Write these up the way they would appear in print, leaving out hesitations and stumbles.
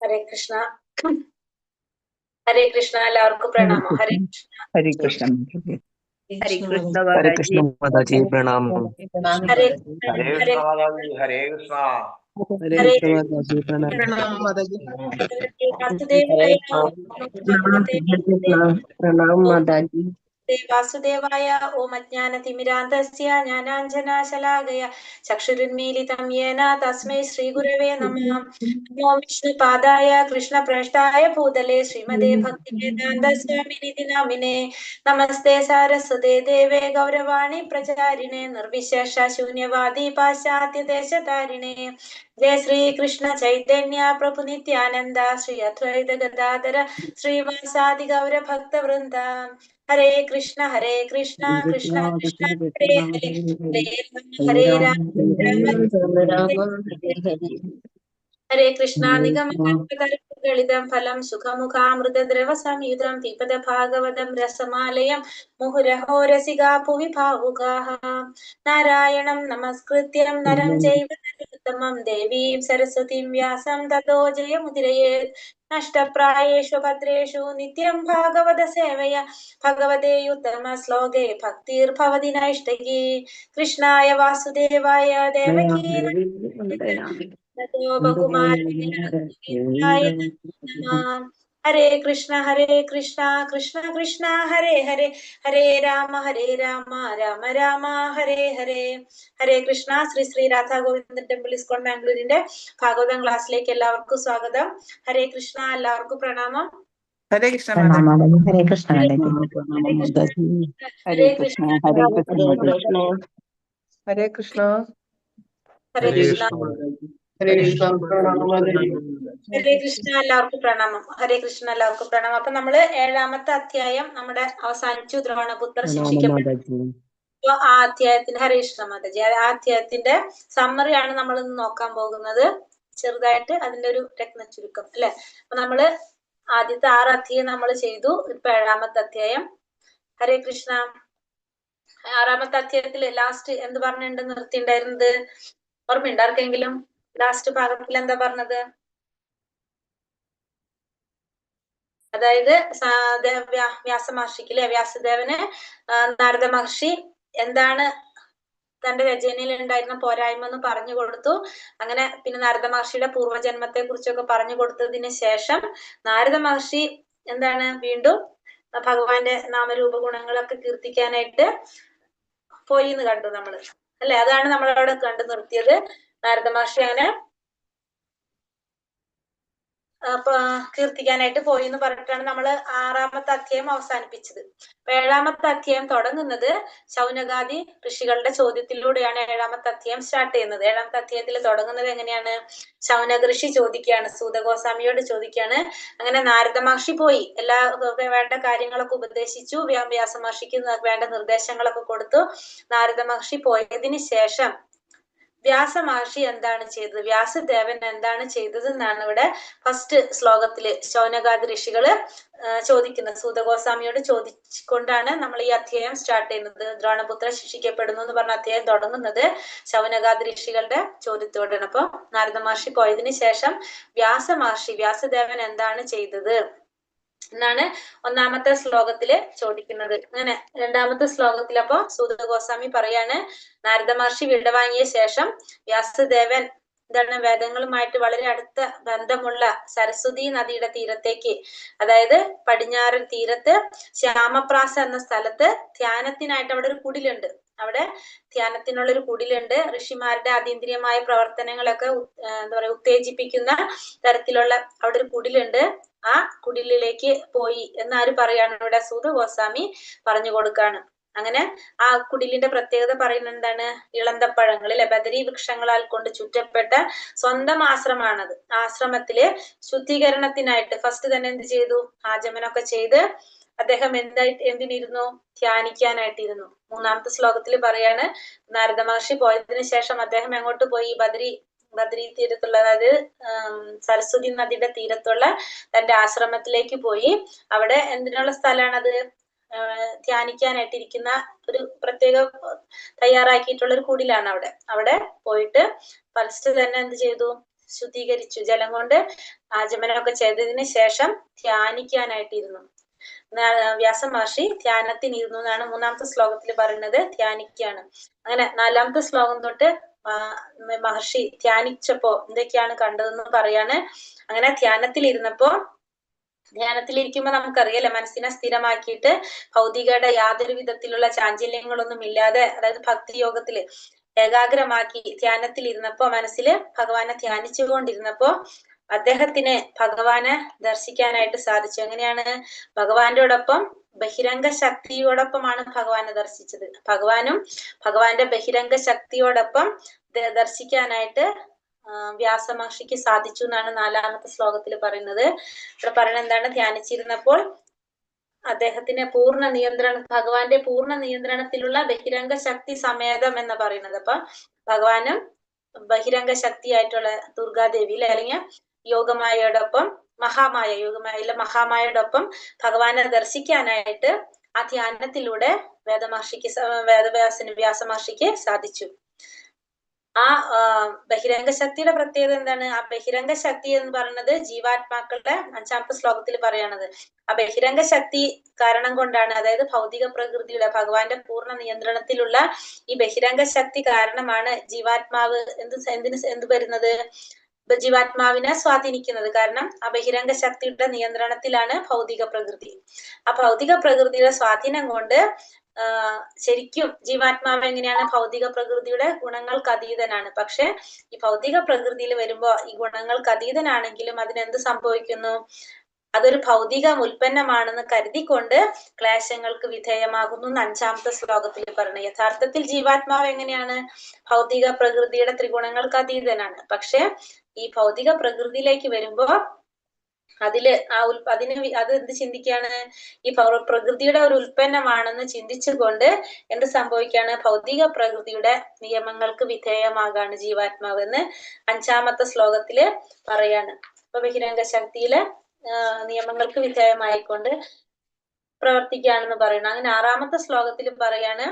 ഹരേ കൃഷ്ണ. ഹരേ കൃഷ്ണ. എല്ലാവർക്കും പ്രണാമം. ഹരേ കൃഷ്ണ. ഹരേ കൃഷ്ണ. ഹരേ കൃഷ്ണ ഹരേ കൃഷ്ണ മാതാജി പ്രണാമം. ഹരേ ഹരേ കൃഷ്ണ മാതാജി. ഹരേ കൃഷ്ണ. ഹരേ മാതാജി പ്രണാമം. പ്രണാമം മാതാജി. വാസുദേവായ പ്രണാമം മാതാജി. വാസുദേവായ ഓം അജ്ഞാനതിമിരാന്തസ്യ ജ്ഞാനാഞ്ജനാശലാകയ ചക്ഷുരുന്മീലിതം യേന തസ്മൈ ശ്രീഗുരവേ നമഃ. നമോ വിഷ്ണുപാദായ കൃഷ്ണപ്രേഷ്ഠായ ഭൂതലേ ശ്രീമതേ ഭക്തിവേദാന്ത സ്വാമിനിധി നാമിനേ. നമസ്തേ സാരസ്വതേ ദേവേ ഗൗരവാണി പ്രചാരിണേ നിർവിശേഷ ശൂന്യവാദി പാശ്ചാത്യദേശതാരിണേ. ജയ ശ്രീ കൃഷ്ണ ചൈതന്യ പ്രഭു നിത്യാനന്ദ ശ്രീ അദ്വൈത ഗദാധര ശ്രീവാസാദി ഗൗര ഭക്തവൃന്ദ. ഹരേ കൃഷ്ണ കൃഷ്ണ കൃഷ്ണ ഹരേ ഹരേ, ഹരേ രാമ രാമ ഹരേ കൃഷ്ണ. നിഗമകൽപതരുഗളിതം ഫലം സുഖമുഖാമൃതദ്രവ സംയുതം പിബത ഭാഗവതം രസമാലയം മുഹുരഹോ രസികാ ഭുവി ഭാവുകാഃ. നാരായണം നമസ്കൃത്യം നരം ചൈവ നരോത്തമം ദേവീം സരസ്വതീം വ്യാസം തതോ ജയമുദിരയേത്. നഷ്ടപ്രായേഷു ഭദ്രേഷു നിത്യം ഭാഗവത സേവയ ഭഗവതേ ഉത്തമ ശ്ലോകേ ഭക്തിർഭവതി നൈഷ്ടകി. കൃഷ്ണായ വാസുദേവായ ദേവകീ ഹരേ കൃഷ്ണ കൃഷ്ണ കൃഷ്ണ ഹരേ ഹരേ, ഹരേ രാമ രാമ രാമ ഹരേ ഹരേ. ഹരേ കൃഷ്ണ. ശ്രീ ശ്രീ രാധാ ഗോവിന്ദൻ ടെമ്പിൾ ഇസ്കോൺ ബാംഗ്ലൂരിന്റെ ഭാഗവതം ക്ലാസ്സിലേക്ക് എല്ലാവർക്കും സ്വാഗതം. ഹരേ കൃഷ്ണ. എല്ലാവർക്കും പ്രണാമം. ഹരേ കൃഷ്ണ ഹരേ കൃഷ്ണ. ഹരേ കൃഷ്ണ. ഹരേ കൃഷ്ണ. ഹരേ കൃഷ്ണ. ഹരേ കൃഷ്ണ. ഹരേ കൃഷ്ണ. ഹരേ കൃഷ്ണ. ഹരേ കൃഷ്ണ. എല്ലാവർക്കും പ്രണാമം. ഹരേ കൃഷ്ണ. എല്ലാവർക്കും പ്രണാമം. അപ്പൊ നമ്മള് 7ാമത്തെ അധ്യായം നമ്മുടെ അവസാനിച്ചു. ദ്രോണപുത്ര ശിക്ഷിക്കപ്പെട്ടു. അപ്പൊ ആ അധ്യായത്തിന്റെ ഹരേ കൃഷ്ണ മാതാജി, ആ അധ്യായത്തിന്റെ സമ്മറിയാണ് നമ്മൾ ഇന്ന് നോക്കാൻ പോകുന്നത്. ചെറുതായിട്ട് അതിന്റെ ഒരു രത്ന ചുരുക്കം അല്ലെ. അപ്പൊ നമ്മള് ആദ്യത്തെ 6 അധ്യായം നമ്മൾ ചെയ്തു. ഇപ്പൊ 7ാമത്തെ അധ്യായം. ഹരേ കൃഷ്ണ. 6ാമത്തെ അധ്യായത്തിൽ ലാസ്റ്റ് എന്ത് പറഞ്ഞിട്ടുണ്ട് നിർത്തിണ്ടായിരുന്നത്? ഓർമ്മയുണ്ട് ആർക്കെങ്കിലും? ലാസ്റ്റ് ഭാഗത്തിൽ എന്താ പറഞ്ഞത്? അതായത് വ്യാസമഹർഷിക്ക് അല്ലെ, വ്യാസദേവന് നാരദ മഹർഷി എന്താണ് തന്റെ രചനയിൽ ഉണ്ടായിരുന്ന പോരായ്മ എന്ന് പറഞ്ഞു കൊടുത്തു. അങ്ങനെ പിന്നെ നാരദ മഹർഷിയുടെ പൂർവ്വജന്മത്തെ കുറിച്ചൊക്കെ പറഞ്ഞു കൊടുത്തതിന് ശേഷം നാരദ മഹർഷി എന്താണ് വീണ്ടും ഭഗവാന്റെ നാമരൂപ ഗുണങ്ങളൊക്കെ കീർത്തിക്കാനായിട്ട് പോയി എന്ന് കണ്ടു നമ്മള് അല്ലെ. അതാണ് നമ്മളവിടെ കണ്ടു നിർത്തിയത്. നാരദ മഹർഷി അങ്ങനെ കീർത്തിക്കാനായിട്ട് പോയി എന്ന് പറഞ്ഞിട്ടാണ് നമ്മൾ 6ാമത്തെ അധ്യായം അവസാനിപ്പിച്ചത്. 7ാമത്തെ അധ്യായം തുടങ്ങുന്നത് ശൗനകാദി ഋഷികളുടെ ചോദ്യത്തിലൂടെയാണ് 7ാമത്തെ അധ്യായം സ്റ്റാർട്ട് ചെയ്യുന്നത്. 7ാമത്തെ അധ്യായത്തിൽ തുടങ്ങുന്നത് എങ്ങനെയാണ്? ശൗനക ഋഷി ചോദിക്കുകയാണ്, സൂതഗോസ്വാമിയോട് ചോദിക്കുകയാണ്. അങ്ങനെ നാരദ മഹർഷി പോയി എല്ലാ വേണ്ട കാര്യങ്ങളൊക്കെ ഉപദേശിച്ചു, വ്യാസ മഹർഷിക്ക് വേണ്ട നിർദ്ദേശങ്ങളൊക്കെ കൊടുത്തു. നാരദ മഹർഷി പോയതിന് ശേഷം വ്യാസ മഹർഷി എന്താണ് ചെയ്തത്, വ്യാസദേവൻ എന്താണ് ചെയ്തത് എന്നാണ് ഇവിടെ ഫസ്റ്റ് ശ്ലോകത്തില് ശൗനകാദി ഋഷികള് ചോദിക്കുന്നത്. സൂതഗോസ്വാമിയോട് ചോദിച്ചുകൊണ്ടാണ് നമ്മൾ ഈ അധ്യായം സ്റ്റാർട്ട് ചെയ്യുന്നത്. ദ്രോണപുത്ര ശിക്ഷിക്കപ്പെടുന്നു എന്ന് പറഞ്ഞ അധ്യായം തുടങ്ങുന്നത് ശൗനകാദി ഋഷികളുടെ ചോദ്യത്തോടാണ്. അപ്പൊ നാരദ മഹർഷി പോയതിനു ശേഷം വ്യാസദേവൻ എന്താണ് ചെയ്തത് എന്നാണ് ഒന്നാമത്തെ ശ്ലോകത്തില് ചോദിക്കുന്നത്. അങ്ങനെ രണ്ടാമത്തെ ശ്ലോകത്തിൽ അപ്പൊ സൂത ഗോസ്വാമി പറയാണ്, നാരദ മഹർഷി വിടവാങ്ങിയ ശേഷം വ്യാസദേവൻ എന്താണ് വേദങ്ങളുമായിട്ട് വളരെ അടുത്ത ബന്ധമുള്ള സരസ്വതി നദിയുടെ തീരത്തേക്ക്, അതായത് പടിഞ്ഞാറൻ തീരത്ത് ശ്യാമപ്രാസ എന്ന സ്ഥലത്ത് ധ്യാനത്തിനായിട്ട് അവിടെ ഒരു കുടിലുണ്ട്. അവിടെ ധ്യാനത്തിനുള്ളൊരു കുടിലുണ്ട്. ഋഷിമാരുടെ അതീന്ദ്രിയമായ പ്രവർത്തനങ്ങളൊക്കെ എന്താ പറയാ ഉത്തേജിപ്പിക്കുന്ന തരത്തിലുള്ള അവിടെ ഒരു കുടിലുണ്ട്. ആ കുടിലിലേക്ക് പോയി എന്നാര് പറയാണ് ഇവിടെ സൂത ഗോസ്വാമി പറഞ്ഞു കൊടുക്കാണ്. അങ്ങനെ ആ കുടിലിന്റെ പ്രത്യേകത പറയുന്നത് എന്താണ്? ഇളന്തപ്പഴങ്ങൾ അല്ലെ, ബദരി വൃക്ഷങ്ങളാൽ കൊണ്ട് ചുറ്റപ്പെട്ട സ്വന്തം ആശ്രമാണത്. ആശ്രമത്തില് ശുദ്ധീകരണത്തിനായിട്ട് ഫസ്റ്റ് തന്നെ എന്ത് ചെയ്തു? ആചമനമൊക്കെ ചെയ്ത് അദ്ദേഹം എന്തിനിരുന്നു? ധ്യാനിക്കാനായിട്ടിരുന്നു. മൂന്നാമത്തെ ശ്ലോകത്തിൽ പറയാണ്, നാരദ മഹർഷി പോയതിനു ശേഷം അദ്ദേഹം എങ്ങോട്ട് പോയി? ബദരി തീരത്തുള്ള, അതായത് സരസ്വതി നദിയുടെ തീരത്തുള്ള തന്റെ ആശ്രമത്തിലേക്ക് പോയി. അവിടെ എന്തിനുള്ള സ്ഥലമാണത്? ധ്യാനിക്കാനായിട്ടിരിക്കുന്ന ഒരു പ്രത്യേക തയ്യാറാക്കിയിട്ടുള്ള ഒരു കുടിലാണ് അവിടെ. അവിടെ പോയിട്ട് ഫസ്റ്റ് തന്നെ എന്ത് ചെയ്തു? ശുദ്ധീകരിച്ചു. ജലം കൊണ്ട് ആചമനമൊക്കെ ചെയ്തതിന് ശേഷം ധ്യാനിക്കാനായിട്ടിരുന്നു. വ്യാസ മഹർഷി ധ്യാനത്തിനിരുന്നു എന്നാണ് മൂന്നാമത്തെ ശ്ലോകത്തിൽ പറയുന്നത്. ധ്യാനിക്കാണ്. അങ്ങനെ നാലാമത്തെ ശ്ലോകം തൊട്ട് മഹർഷി ധ്യാനിച്ചപ്പോ എന്തൊക്കെയാണ് കണ്ടതെന്ന് പറയാണ്. അങ്ങനെ ധ്യാനത്തിലിരിക്കുമ്പോ നമുക്കറിയാലോ, മനസ്സിനെ സ്ഥിരമാക്കിയിട്ട് ഭൗതികയുടെ യാതൊരു വിധത്തിലുള്ള ചാഞ്ചല്യങ്ങളൊന്നും ഇല്ലാതെ, അതായത് ഭക്തിയോഗത്തില് ഏകാഗ്രമാക്കി ധ്യാനത്തിലിരുന്നപ്പോ, മനസ്സില് ഭഗവാനെ ധ്യാനിച്ചുകൊണ്ടിരുന്നപ്പോ അദ്ദേഹത്തിന് ഭഗവാനെ ദർശിക്കാനായിട്ട് സാധിച്ചു. എങ്ങനെയാണ്? ഭഗവാന്റോടൊപ്പം ബഹിരംഗ ശക്തിയോടൊപ്പമാണ് ഭഗവാനെ ദർശിച്ചത്. ഭഗവാന്റെ ബഹിരംഗ ശക്തിയോടൊപ്പം ദർശിക്കാനായിട്ട് വ്യാസമഹർഷിക്ക് സാധിച്ചു എന്നാണ് നാലാമത്തെ ശ്ലോകത്തിൽ പറയുന്നത്. ഇവിടെ പറയുന്നത് എന്താണ്? ധ്യാനിച്ചിരുന്നപ്പോൾ അദ്ദേഹത്തിന് ഭഗവാന്റെ പൂർണ്ണ നിയന്ത്രണത്തിലുള്ള ബഹിരംഗ ശക്തി സമേതം എന്ന് പറയുന്നത്. അപ്പൊ ഭഗവാനും ബഹിരംഗ ശക്തിയായിട്ടുള്ള ദുർഗാദേവിയിൽ അല്ലെങ്കിൽ യോഗമായയോടൊപ്പം മഹാമായയോടൊപ്പം ഭഗവാനെ ദർശിക്കാനായിട്ട് ആ ധ്യാനത്തിലൂടെ വ്യാസമഹർഷിക്ക് സാധിച്ചു. ആ ബഹിരംഗ ശക്തിയുടെ പ്രത്യേകത എന്താണ്? ആ ബഹിരംഗ ശക്തി എന്ന് പറയുന്നത് ജീവാത്മാക്കളുടെ 5ാമത്തെ ശ്ലോകത്തിൽ പറയണത്. ആ ബഹിരംഗ ശക്തി കാരണം കൊണ്ടാണ്, അതായത് ഭൗതിക പ്രകൃതിയുടെ ഭഗവാന്റെ പൂർണ്ണ നിയന്ത്രണത്തിലുള്ള ഈ ബഹിരംഗ ശക്തി കാരണമാണ് ജീവാത്മാവ് എന്ത് വരുന്നത്? ജീവാത്മാവിനെ സ്വാധീനിക്കുന്നത്. കാരണം ആ ബഹിരംഗ ശക്തിയുടെ നിയന്ത്രണത്തിലാണ് ഭൗതിക പ്രകൃതി. ആ ഭൗതിക പ്രകൃതിയുടെ സ്വാധീനം കൊണ്ട് ശരിക്കും ജീവാത്മാവ് എങ്ങനെയാണ്? ഭൗതിക പ്രകൃതിയുടെ ഗുണങ്ങൾക്ക് അതീതനാണ്. പക്ഷെ ഈ ഭൗതിക പ്രകൃതിയിൽ വരുമ്പോ ഈ ഗുണങ്ങൾക്ക് അതീതനാണെങ്കിലും അതിനെന്ത് സംഭവിക്കുന്നു? അതൊരു ഭൗതിക ഉൽപ്പന്നമാണെന്ന് കരുതിക്കൊണ്ട് ക്ലേശങ്ങൾക്ക് വിധേയമാകുന്നു എന്ന് 5ാമത്തെ ശ്ലോകത്തിൽ പറഞ്ഞു. യഥാർത്ഥത്തിൽ ജീവാത്മാവ് എങ്ങനെയാണ്? ഭൗതിക പ്രകൃതിയുടെ ത്രിഗുണങ്ങൾക്ക് അതീതനാണ്. പക്ഷെ ഈ ഭൗതിക പ്രകൃതിയിലേക്ക് വരുമ്പോ അത് എന്ത് ചിന്തിക്കാണ്? ഈ പ്രകൃതിയുടെ ഒരു ഉൽപ്പന്നമാണെന്ന് ചിന്തിച്ചുകൊണ്ട് എന്ത് സംഭവിക്കാണ്? ഭൗതിക പ്രകൃതിയുടെ നിയമങ്ങൾക്ക് വിധേയമാകാണ് ജീവാത്മാവ് എന്ന് 5ാമത്തെ ശ്ലോകത്തില് പറയാണ്. അപ്പൊ ബഹിരംഗ ശക്തിയിലെ നിയമങ്ങൾക്ക് വിധേയമായിക്കൊണ്ട് പ്രവർത്തിക്കുകയാണെന്ന് പറയുന്നു. അങ്ങനെ 6ാമത്തെ ശ്ലോകത്തിൽ പറയാണ്,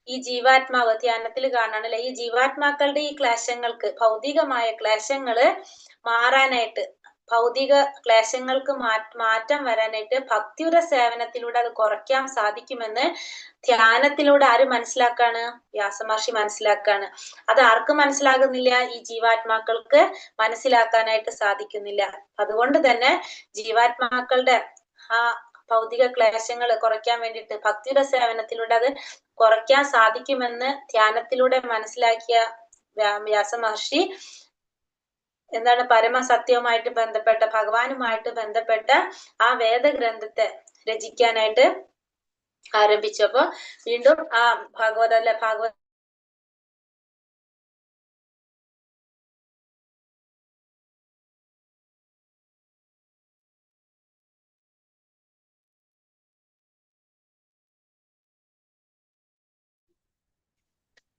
ഈ ജീവാത്മാവ് ധ്യാനത്തിൽ കാണാണ് അല്ലെ, ഈ ജീവാത്മാക്കളുടെ ഈ ക്ലേശങ്ങൾക്ക്, ഭൗതികമായ ക്ലേശങ്ങള് മാറാനായിട്ട്, ഭൗതിക ക്ലേശങ്ങൾക്ക് മാറ്റം വരാനായിട്ട് ഭക്തിയുടെ സേവനത്തിലൂടെ അത് കുറയ്ക്കാൻ സാധിക്കുമെന്ന് ധ്യാനത്തിലൂടെ ആര് മനസ്സിലാക്കാണ്? വ്യാസമഹർഷി മനസ്സിലാക്കാണ്. അത് ആർക്കും മനസ്സിലാകുന്നില്ല? ഈ ജീവാത്മാക്കൾക്ക് മനസ്സിലാക്കാനായിട്ട് സാധിക്കുന്നില്ല. അതുകൊണ്ട് തന്നെ ജീവാത്മാക്കളുടെ ആ ഭൗതിക ക്ലേശങ്ങൾ കുറയ്ക്കാൻ വേണ്ടിയിട്ട് ഭക്തിയുടെ സേവനത്തിലൂടെ അത് കുറയ്ക്കാൻ സാധിക്കുമെന്ന് ധ്യാനത്തിലൂടെ മനസ്സിലാക്കിയ വ്യാസമഹർഷി എന്താണ്? പരമസത്യവുമായിട്ട് ബന്ധപ്പെട്ട, ഭഗവാനുമായിട്ട് ബന്ധപ്പെട്ട ആ വേദഗ്രന്ഥത്തെ രചിക്കാനായിട്ട് ആരംഭിച്ചു. അപ്പൊ വീണ്ടും ആ ഭാഗവത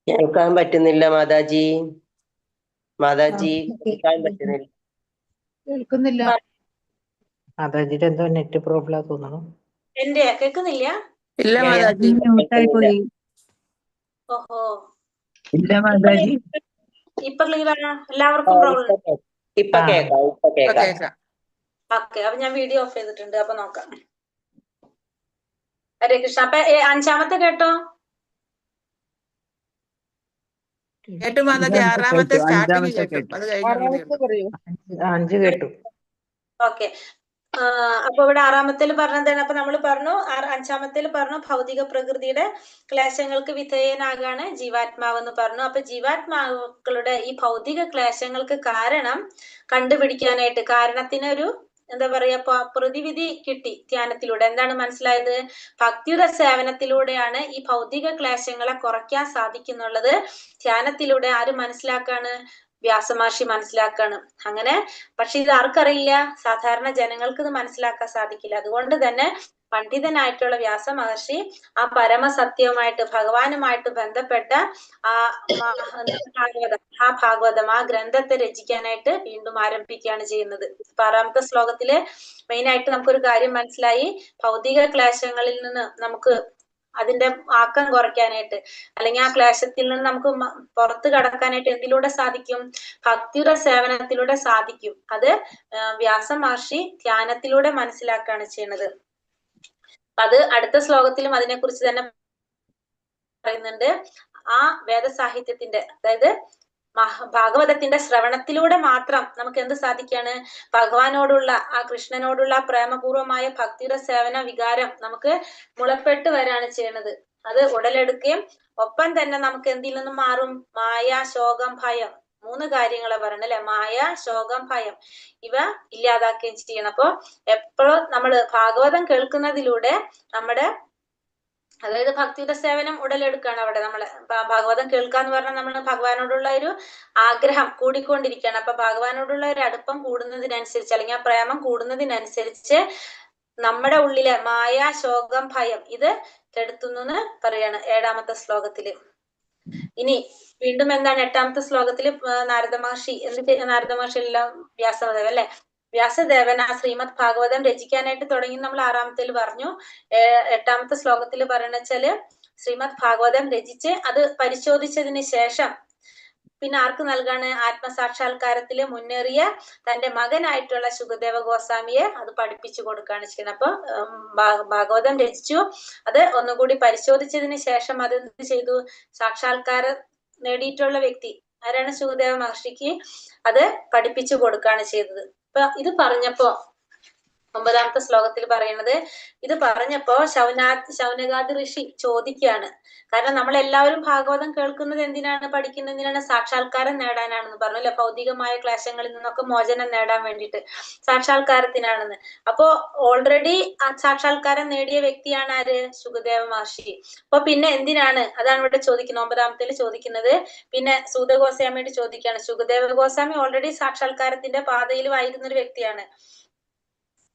കേൾക്കാൻ പറ്റുന്നില്ല മാതാജി. കേൾക്കാൻ പറ്റുന്നില്ല. കേൾക്കുന്നില്ല. മാതാജിയുടെ എന്തോ നെറ്റ് പ്രോബ്ലം തോന്നണം. എന്റെ കേൾക്കുന്നില്ല? ഇല്ല മാതാജി, മ്യൂട്ടായി പോയി. ഓഹോ, ഇല്ല മാതാജി. ഇപ്പൊ ക്ലിയർ ആണോ? എല്ലാവർക്കും പ്രോബ്ലം? ഇപ്പൊ കേൾക്കാം. കേൾക്കാം. ഓക്കെ, അപ്പൊ ഞാൻ വീഡിയോ ഓഫ് ചെയ്തിട്ടുണ്ട്, അപ്പൊ നോക്കാം. ഹരേ കൃഷ്ണ. അപ്പൊ അഞ്ചാമത്തെ കേട്ടോ? കേട്ടു മാതാജി. ആറാമത്തെ സ്റ്റാർട്ടിങ് കേട്ടു, അത് കഴിഞ്ഞു. പറയൂ. 5 കേട്ടു. ഓക്കെ. അപ്പൊ ഇവിടെ ആറാമത്തേൽ പറഞ്ഞതാണ്. അപ്പൊ നമ്മൾ പറഞ്ഞു, അഞ്ചാമത്തേൽ പറഞ്ഞു ഭൗതിക പ്രകൃതിയുടെ ക്ലേശങ്ങൾക്ക് വിധേയനാകാണ് ജീവാത്മാവെന്ന് പറഞ്ഞു. അപ്പൊ ജീവാത്മാക്കളുടെ ഈ ഭൗതിക ക്ലേശങ്ങൾക്ക് കാരണം കണ്ടുപിടിക്കാനായിട്ട് കാരണത്തിനൊരു എന്താ പറയാ പ്രതിവിധി കിട്ടി ധ്യാനത്തിലൂടെ. എന്താണ് മനസ്സിലായത്? ഭക്തിയുടെ സേവനത്തിലൂടെയാണ് ഈ ഭൗതിക ക്ലേശങ്ങളെ കുറയ്ക്കാൻ സാധിക്കുന്നുള്ളത് ധ്യാനത്തിലൂടെ ആര് മനസ്സിലാക്കാണ്? വ്യാസമഹർഷി മനസ്സിലാക്കാണ്. അങ്ങനെ പക്ഷെ ഇത് ആർക്കറിയില്ല? സാധാരണ ജനങ്ങൾക്ക് ഇത് മനസ്സിലാക്കാൻ സാധിക്കില്ല. അതുകൊണ്ട് തന്നെ പണ്ഡിതനായിട്ടുള്ള വ്യാസമഹർഷി ആ പരമസത്യവുമായിട്ട് ഭഗവാനുമായിട്ട് ബന്ധപ്പെട്ട ഭാഗവതം ആ ഗ്രന്ഥത്തെ രചിക്കാനായിട്ട് വീണ്ടും ആരംഭിക്കുകയാണ് ചെയ്യുന്നത്. 6ാമത്തെ ശ്ലോകത്തില് മെയിൻ ആയിട്ട് നമുക്കൊരു കാര്യം മനസ്സിലായി. ഭൗതിക ക്ലേശങ്ങളിൽ നിന്ന് നമുക്ക് അതിന്റെ ആക്കം കുറയ്ക്കാനായിട്ട്, അല്ലെങ്കിൽ ആ ക്ലേശത്തിൽ നിന്ന് നമുക്ക് പുറത്തു കടക്കാനായിട്ട് എന്തിലൂടെ സാധിക്കും? ഭക്തിയുടെ സേവനത്തിലൂടെ സാധിക്കും. അത് വ്യാസമഹർഷി ധ്യാനത്തിലൂടെ മനസ്സിലാക്കുകയാണ് ചെയ്യുന്നത്. അത് അടുത്ത ശ്ലോകത്തിലും അതിനെക്കുറിച്ച് തന്നെ പറയുന്നുണ്ട്. ആ വേദസാഹിത്യത്തിന്റെ, അതായത് ഭാഗവതത്തിന്റെ ശ്രവണത്തിലൂടെ മാത്രം നമുക്ക് എന്ത് സാധിക്കാണ്? ഭഗവാനോടുള്ള ആ കൃഷ്ണനോടുള്ള പ്രേമപൂർവമായ ഭക്തിയുടെ സേവന വികാരം നമുക്ക് മുളപ്പെട്ട് വരാണ് ചെയ്യുന്നത്. അത് ഉടലെടുക്കുകയും ഒപ്പം തന്നെ നമുക്ക് എന്തിൽ നിന്നും മാറും? മായ, ശോകം, ഭയം, 3 കാര്യങ്ങളെ പറയണം അല്ലെ? മായ, ശോകം, ഭയം, ഇവ ഇല്ലാതാക്കുകയും ചെയ്യണം. അപ്പൊ എപ്പോഴും നമ്മള് ഭാഗവതം കേൾക്കുന്നതിലൂടെ നമ്മുടെ, അതായത് ഭക്തിയുടെ സേവനം ഉടലെടുക്കുകയാണ് അവിടെ. നമ്മള് ഭാഗവതം കേൾക്കാന്ന് പറഞ്ഞാൽ നമ്മൾ ഭഗവാനോടുള്ള ഒരു ആഗ്രഹം കൂടിക്കൊണ്ടിരിക്കുകയാണ്. അപ്പൊ ഭഗവാനോടുള്ള ഒരു അടുപ്പം കൂടുന്നതിനനുസരിച്ച്, അല്ലെങ്കിൽ ആ പ്രേമം കൂടുന്നതിനനുസരിച്ച് നമ്മുടെ ഉള്ളിലെ മായ, ശോകം, ഭയം ഇത് കെടുത്തുന്നു പറയാണ് 7ാമത്തെ ശ്ലോകത്തില്. ഇനി വീണ്ടും എന്താണ് 8ാമത്തെ ശ്ലോകത്തില്? നാരദ മഹർഷി നാരദ മഹർഷി എല്ലാം വ്യാസദേവൻ അല്ലെ? വ്യാസദേവൻ ആ ശ്രീമദ് ഭാഗവതം രചിക്കാനായിട്ട് തുടങ്ങി നമ്മൾ 6ാമത്തേൽ പറഞ്ഞു. 8ാമത്തെ ശ്ലോകത്തിൽ പറയണെച്ചാല് ശ്രീമദ് ഭാഗവതം രചിച്ച് അത് പരിശോധിച്ചതിന് ശേഷം പിന്നെ ആർക്ക് നൽകാണ്? ആത്മസാക്ഷാത്കാരത്തില് മുന്നേറിയ തന്റെ മകനായിട്ടുള്ള ശുകദേവ ഗോസ്വാമിയെ അത് പഠിപ്പിച്ചു കൊടുക്കുകയാണ് ചെയ്യുന്നത്. അപ്പൊ ഭാഗവതം രചിച്ചു, അത് ഒന്നുകൂടി പരിശോധിച്ചതിന് ശേഷം അത് എന്ത് ചെയ്തു? സാക്ഷാത്കാരം നേടിയിട്ടുള്ള വ്യക്തി ആരാണ്? ശുകദേവ മഹർഷിക്ക് അത് പഠിപ്പിച്ചു കൊടുക്കുകയാണ് ചെയ്തത്. അപ്പൊ ഇത് പറഞ്ഞപ്പോ 9ാമത്തെ ശ്ലോകത്തിൽ പറയുന്നത്, ഇത് പറഞ്ഞപ്പോ ശൗനകാദി ഋഷി ചോദിക്കുകയാണ്. കാരണം നമ്മളെല്ലാവരും ഭാഗവതം കേൾക്കുന്നത് എന്തിനാണ്? പഠിക്കുന്നത് എന്തിനാണ്? സാക്ഷാത്കാരം നേടാനാണെന്ന് പറഞ്ഞു അല്ലെ? ഭൗതികമായ ക്ലേശങ്ങളിൽ നിന്നൊക്കെ മോചനം നേടാൻ വേണ്ടിയിട്ട്, സാക്ഷാത്കാരത്തിനാണെന്ന്. അപ്പോ ഓൾറെഡി ആ സാക്ഷാത്കാരം നേടിയ വ്യക്തിയാണ് ആര്? ശുകദേവ മഹർഷി. അപ്പൊ പിന്നെ എന്തിനാണ്? അതാണ് ഇവിടെ ചോദിക്കുന്നത്. 9ാമത്തേൽ ചോദിക്കുന്നത്. പിന്നെ സൂത ഗോസ്വാമിയോട് ചോദിക്കുകയാണ്. ശുകദേവ ഗോസ്വാമി ഓൾറെഡി സാക്ഷാത്കാരത്തിന്റെ പാതയിലുമായിരുന്ന ഒരു വ്യക്തിയാണ്.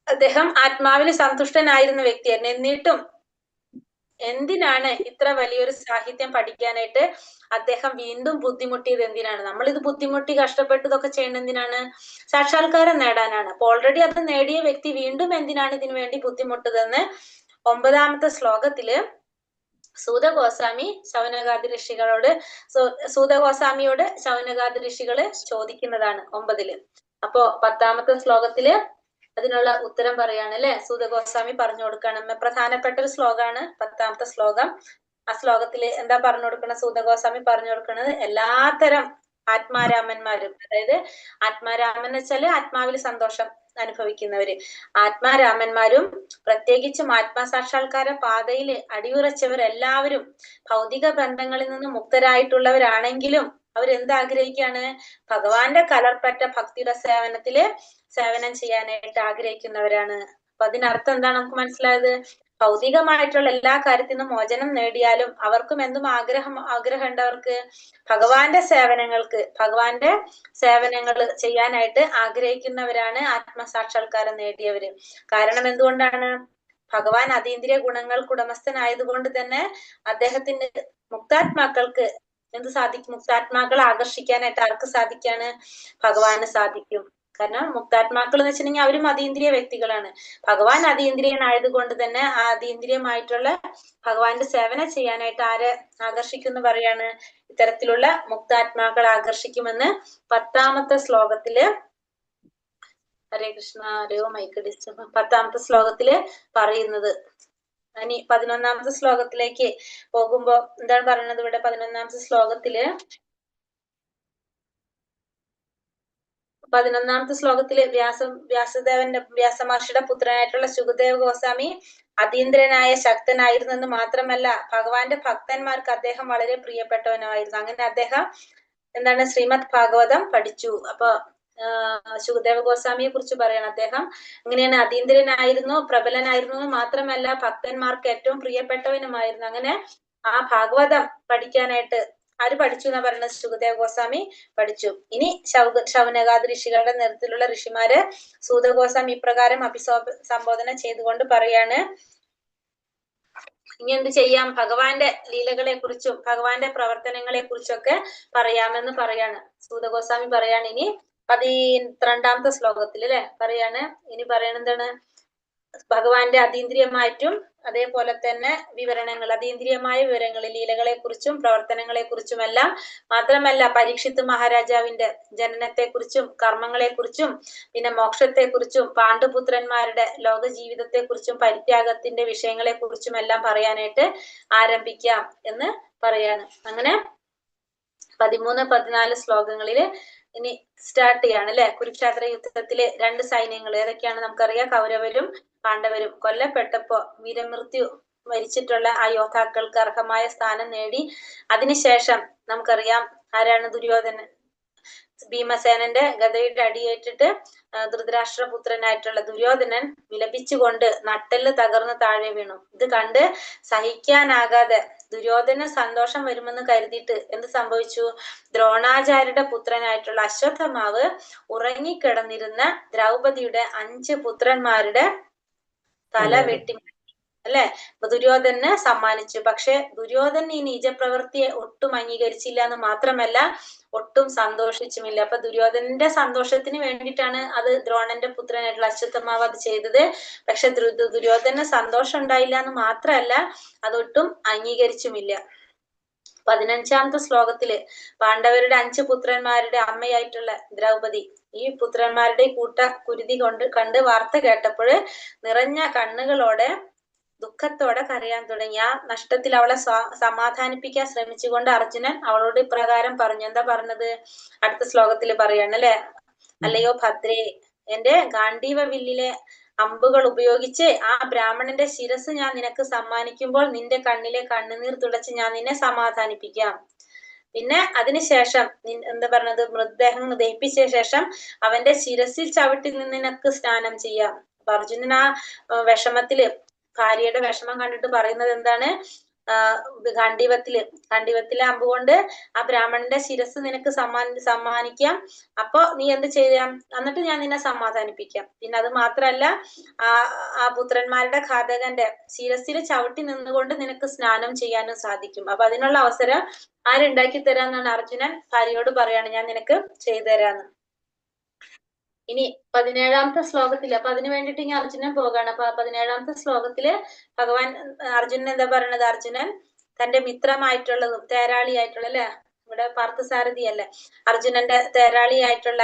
അദ്ദേഹം ആത്മാവിൽ സന്തുഷ്ടനായിരുന്ന വ്യക്തിയായിരുന്നു. എന്നിട്ടും എന്തിനാണ് ഇത്ര വലിയൊരു സാഹിത്യം പഠിക്കാനായിട്ട് അദ്ദേഹം വീണ്ടും ബുദ്ധിമുട്ടിയത്? എന്തിനാണ്? നമ്മളിത് ബുദ്ധിമുട്ടി കഷ്ടപ്പെട്ടതൊക്കെ ചെയ്യുന്നത് എന്തിനാണ്? സാക്ഷാത്കാരം നേടാനാണ്. അപ്പൊ ഓൾറെഡി അത് നേടിയ വ്യക്തി വീണ്ടും എന്തിനാണ് ഇതിനു വേണ്ടി ബുദ്ധിമുട്ടതെന്ന് 9ാമത്തെ ശ്ലോകത്തില് സൂത ഗോസ്വാമി ശൗനകാദി ഋഷികളോട് സൂതഗോസ്വാമിയോട് ശൗനകാദി ഋഷികള് ചോദിക്കുന്നതാണ് 9ല്. അപ്പോ 10ാമത്തെ ശ്ലോകത്തില് അതിനുള്ള ഉത്തരം പറയാണ് അല്ലെ? സൂത ഗോസ്വാമി പറഞ്ഞു കൊടുക്കണം. പ്രധാനപ്പെട്ട ഒരു ശ്ലോകമാണ് 10ാമത്തെ ശ്ലോകം. ആ ശ്ലോകത്തില് എന്താ പറഞ്ഞു കൊടുക്കണ? സൂത ഗോസ്വാമി പറഞ്ഞു കൊടുക്കുന്നത് എല്ലാത്തരം ആത്മാരാമന്മാരും, അതായത് ആത്മാരാമൻ എന്ന് വെച്ചാല് ആത്മാവിൽ സന്തോഷം അനുഭവിക്കുന്നവര്, ആത്മാരാമന്മാരും പ്രത്യേകിച്ചും ആത്മസാക്ഷാത്കാര പാതയിൽ അടിയുറച്ചവരെല്ലാവരും ഭൗതിക ബന്ധങ്ങളിൽ നിന്ന് മുക്തരായിട്ടുള്ളവരാണെങ്കിലും അവരെന്താഗ്രഹിക്കാണ്? ഭഗവാന്റെ കലർപ്പറ്റ ഭക്തിയുടെ സേവനം ചെയ്യാനായിട്ട് ആഗ്രഹിക്കുന്നവരാണ്. അപ്പൊ അതിനർത്ഥം എന്താണ് നമുക്ക് മനസ്സിലായത്? ഭൗതികമായിട്ടുള്ള എല്ലാ കാര്യത്തിൽ നിന്നും മോചനം നേടിയാലും അവർക്കും എന്തും ആഗ്രഹമുണ്ട്. അവർക്ക് ഭഗവാന്റെ സേവനങ്ങൾ ചെയ്യാനായിട്ട് ആഗ്രഹിക്കുന്നവരാണ് ആത്മസാക്ഷാത്കാരം നേടിയവര്. കാരണം എന്തുകൊണ്ടാണ്? ഭഗവാൻ അതീന്ദ്രിയ ഗുണങ്ങൾക്ക് ഉടമസ്ഥനായതുകൊണ്ട് തന്നെ അദ്ദേഹത്തിന്റെ മുക്താത്മാക്കൾക്ക് എന്ത് സാധിക്കും? മുക്താത്മാക്കളെ ആകർഷിക്കാനായിട്ട് ആർക്ക് സാധിക്കാണ്? ഭഗവാന് സാധിക്കും. കാരണം മുക്താത്മാക്കൾ എന്ന് വെച്ചിട്ടുണ്ടെങ്കിൽ അവരും അതീന്ദ്രിയ വ്യക്തികളാണ്. ഭഗവാൻ അതീന്ദ്രിയനായതുകൊണ്ട് തന്നെ ആ അതീന്ദ്രിയമായിട്ടുള്ള ഭഗവാന്റെ സേവനം ചെയ്യാനായിട്ട് ആരെ ആകർഷിക്കുമെന്ന് പറയാണ്? ഇത്തരത്തിലുള്ള മുക്താത്മാക്കളെ ആകർഷിക്കുമെന്ന് 10ാമത്തെ ശ്ലോകത്തില് ഹരേ കൃഷ്ണ. ഹരയോ മൈക്കടിച്ചു 10ാമത്തെ ശ്ലോകത്തില് പറയുന്നത്. ഇനി 11ാമത്തെ ശ്ലോകത്തിലേക്ക് പോകുമ്പോ എന്താണ് പറയുന്നത് ഇവിടെ? 11ാമത്തെ ശ്ലോകത്തില് 11ാമത്തെ ശ്ലോകത്തില് വ്യാസമഹർഷിയുടെ പുത്രനായിട്ടുള്ള ശുകദേവ ഗോസ്വാമി അതീന്ദ്രനായ ശക്തനായിരുന്നു എന്ന് മാത്രമല്ല ഭഗവാന്റെ ഭക്തന്മാർക്ക് അദ്ദേഹം വളരെ പ്രിയപ്പെട്ടവനായിരുന്നു. അങ്ങനെ അദ്ദേഹം എന്താണ് ശ്രീമദ് ഭാഗവതം പഠിച്ചു. അപ്പൊ ശുകദേവ ഗോസ്വാമിയെ കുറിച്ച് പറയണം. അദ്ദേഹം ഇങ്ങനെയാണ്, അതീന്ദ്രനായിരുന്നു, പ്രബലനായിരുന്നു എന്ന് മാത്രമല്ല ഭക്തന്മാർക്ക് ഏറ്റവും പ്രിയപ്പെട്ടവനുമായിരുന്നു. അങ്ങനെ ആ ഭാഗവതം പഠിക്കാനായിട്ട് ആര് പഠിച്ചു എന്നാ പറയുന്നത്? ശുകദേവ ഗോസ്വാമി പഠിച്ചു. ഇനി ശൗനകാദി ഋഷികളുടെ നേതൃത്വത്തിലുള്ള ഋഷിമാര് സൂത ഗോസ്വാമി ഇപ്രകാരം അഭിസംബോധന ചെയ്തുകൊണ്ട് പറയാണ്, ഇനി എന്ത് ചെയ്യാം? ഭഗവാന്റെ ലീലകളെ കുറിച്ചും ഭഗവാന്റെ പ്രവർത്തനങ്ങളെ കുറിച്ചൊക്കെ പറയാമെന്ന് പറയാണ്. സൂത ഗോസ്വാമി പറയാണ് ഇനി 12ാമത്തെ ശ്ലോകത്തിൽ അല്ലെ പറയാണ്. ഇനി പറയണ എന്താണ്? ഭഗവാന്റെ അതീന്ദ്രിയമായിട്ടും അതേപോലെ തന്നെ വിവരണങ്ങൾ, അതീന്ദ്രിയമായ വിവരങ്ങൾ, ലീലകളെ കുറിച്ചും പ്രവർത്തനങ്ങളെ കുറിച്ചുമെല്ലാം മാത്രമല്ല പരീക്ഷിത്ത് മഹാരാജാവിന്റെ ജനനത്തെ കുറിച്ചും കർമ്മങ്ങളെ കുറിച്ചും പിന്നെ മോക്ഷത്തെ കുറിച്ചും പാണ്ഡുപുത്രന്മാരുടെ ലോക ജീവിതത്തെ കുറിച്ചും പരിത്യാഗത്തിന്റെ വിഷയങ്ങളെ കുറിച്ചും എല്ലാം പറയാനായിട്ട് ആരംഭിക്കാം എന്ന് പറയാണ്. അങ്ങനെ 13, 14 ശ്ലോകങ്ങളില് ഇനി സ്റ്റാർട്ട് ചെയ്യാണ് അല്ലെ. കുരുക്ഷേത്ര യുദ്ധത്തിലെ 2 സൈന്യങ്ങൾ ഏതൊക്കെയാണ് നമുക്കറിയാം. കൗരവരും പാണ്ഡവരും കൊല്ലപ്പെട്ടപ്പോ വീരമൃത്യു മരിച്ചിട്ടുള്ള ആ യോദ്ധാക്കൾക്ക് അർഹമായ സ്ഥാനം നേടി. അതിനുശേഷം നമുക്കറിയാം ആരാണ്? ദുര്യോധനൻ. ഭീമസേനന്റെ ഗദയുടെ അടിയേറ്റിട്ട് ധൃതരാഷ്ട്രപുത്രനായിട്ടുള്ള ദുര്യോധനൻ വിലപിച്ചുകൊണ്ട് നട്ടെല്ല് തകർന്ന് താഴെ വീണു. ഇത് കണ്ട് സഹിക്കാനാകാതെ ദുര്യോധന സന്തോഷം വരുമെന്ന് കരുതിയിട്ട് എന്ത് സംഭവിച്ചു? ദ്രോണാചാര്യരുടെ പുത്രനായിട്ടുള്ള അശ്വത്ഥമാവ് ഉറങ്ങിക്കിടന്നിരുന്ന ദ്രൗപദിയുടെ 5 പുത്രന്മാരുടെ തല വെട്ടി അല്ലെ ദുര്യോധനന് സമ്മാനിച്ചു. പക്ഷെ ദുര്യോധനൻ ഈ നീചപ്രവൃത്തിയെ ഒട്ടും അംഗീകരിച്ചില്ല എന്ന് മാത്രമല്ല ഒട്ടും സന്തോഷിച്ചുമില്ല. അപ്പൊ ദുര്യോധനന്റെ സന്തോഷത്തിന് വേണ്ടിയിട്ടാണ് അത് ദ്രോണന്റെ പുത്രനായിട്ടുള്ള അശ്വത്ഥമാവ് അത് ചെയ്തത്. പക്ഷെ ദുര്യോധനന് സന്തോഷം ഉണ്ടായില്ല എന്ന് മാത്രമല്ല അതൊട്ടും അംഗീകരിച്ചുമില്ല. 15ാമത്തെ ശ്ലോകത്തില് പാണ്ഡവരുടെ 5 പുത്രന്മാരുടെ അമ്മയായിട്ടുള്ള ദ്രൗപദി ഈ പുത്രന്മാരുടെ കുരുതി കണ്ട് വാർത്ത കേട്ടപ്പോൾ നിറഞ്ഞ കണ്ണുകളോടെ ദുഃഖത്തോടെ കരയാൻ തുടങ്ങി. ആ നഷ്ടത്തിൽ അവളെ സമാധാനിപ്പിക്കാൻ ശ്രമിച്ചുകൊണ്ട് അർജുനൻ അവളോട് ഇപ്രകാരം പറഞ്ഞു. എന്താ പറഞ്ഞത്? അടുത്ത ശ്ലോകത്തിൽ പറയാണ് അല്ലെ. അല്ലയോ ഭദ്രേ, എന്റെ ഗാണ്ഡീവ വില്ലിലെ അമ്പുകൾ ഉപയോഗിച്ച് ആ ബ്രാഹ്മണന്റെ ശിരസ് ഞാൻ നിനക്ക് സമ്മാനിക്കുമ്പോൾ നിന്റെ കണ്ണിലെ കണ്ണുനീർ തുടച്ച് ഞാൻ നിന്നെ സമാധാനിപ്പിക്കാം. പിന്നെ അതിനുശേഷം എന്താ പറഞ്ഞത്? മൃതദേഹം ദഹിപ്പിച്ച ശേഷം അവന്റെ ശിരസിൽ ചവിട്ടി നിന്ന് നിനക്ക് സ്നാനം ചെയ്യാം. അപ്പൊ അർജുനൻ ആ വിഷമത്തില് ഭാര്യയുടെ വിഷമം കണ്ടിട്ട് പറയുന്നത് എന്താണ്? ഗാണ്ഡീവത്തിലെ അമ്പ് കൊണ്ട് ആ ബ്രാഹ്മണന്റെ ശിരസ് നിനക്ക് സമ്മാനിക്കാം. അപ്പൊ നീ എന്ത് ചെയ്യാം? എന്നിട്ട് ഞാൻ നിന്നെ സമാധാനിപ്പിക്കാം. പിന്നെ അത് മാത്രല്ല ആ പുത്രന്മാരുടെ ഘാതകന്റെ ശിരസിൽ ചവിട്ടി നിന്നുകൊണ്ട് നിനക്ക് സ്നാനം ചെയ്യാനും സാധിക്കും. അപ്പൊ അതിനുള്ള അവസരം ആരുണ്ടാക്കി തരാന്നാണ് അർജുനൻ ഭാര്യയോട് പറയാണ്, ഞാൻ നിനക്ക് ചെയ്തു തരാന്ന്. ഇനി 17ാമത്തെ ശ്ലോകത്തില് അപ്പൊ അതിനു വേണ്ടിട്ട് ഇനി അർജുനൻ പോകാണ്. അപ്പൊ 17ാമത്തെ ശ്ലോകത്തില് ഭഗവാൻ അർജുനൻ എന്താ പറയണത്? അർജുനൻ തന്റെ മിത്രമായിട്ടുള്ളതും തേരാളിയായിട്ടുള്ള അല്ലെ, ഇവിടെ പാർത്ഥസാരഥി അല്ലെ, അർജുനന്റെ തേരാളിയായിട്ടുള്ള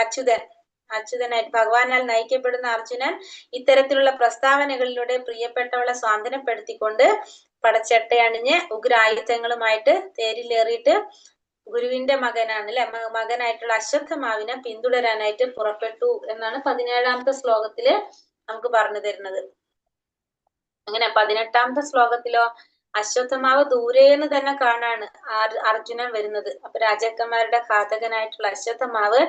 അച്യുതനായിട്ട് ഭഗവാനാൽ നയിക്കപ്പെടുന്ന അർജുനൻ ഇത്തരത്തിലുള്ള പ്രസ്താവനകളിലൂടെ പ്രിയപ്പെട്ടവളെ സ്വാന്തനപ്പെടുത്തിക്കൊണ്ട് പടച്ചട്ടയണിഞ്ഞ് ഉഗ്രായുധങ്ങളുമായിട്ട് തേരിലേറിയിട്ട് ഗുരുവിന്റെ മകനാണ് അല്ലെ, മകനായിട്ടുള്ള അശ്വത്ഥമാവിനെ പിന്തുടരാനായിട്ട് പുറപ്പെട്ടു എന്നാണ് 17ാമത്തെ ശ്ലോകത്തില് നമുക്ക് പറഞ്ഞു തരുന്നത്. അങ്ങനെ 18ാമത്തെ ശ്ലോകത്തിലോ അശ്വത്ഥമാവ് ദൂരേന്ന് തന്നെ കാണാണ് അർജുനൻ വരുന്നത്. അപ്പൊ രാജാക്കന്മാരുടെ ഘാതകനായിട്ടുള്ള അശ്വത്ഥമാവ്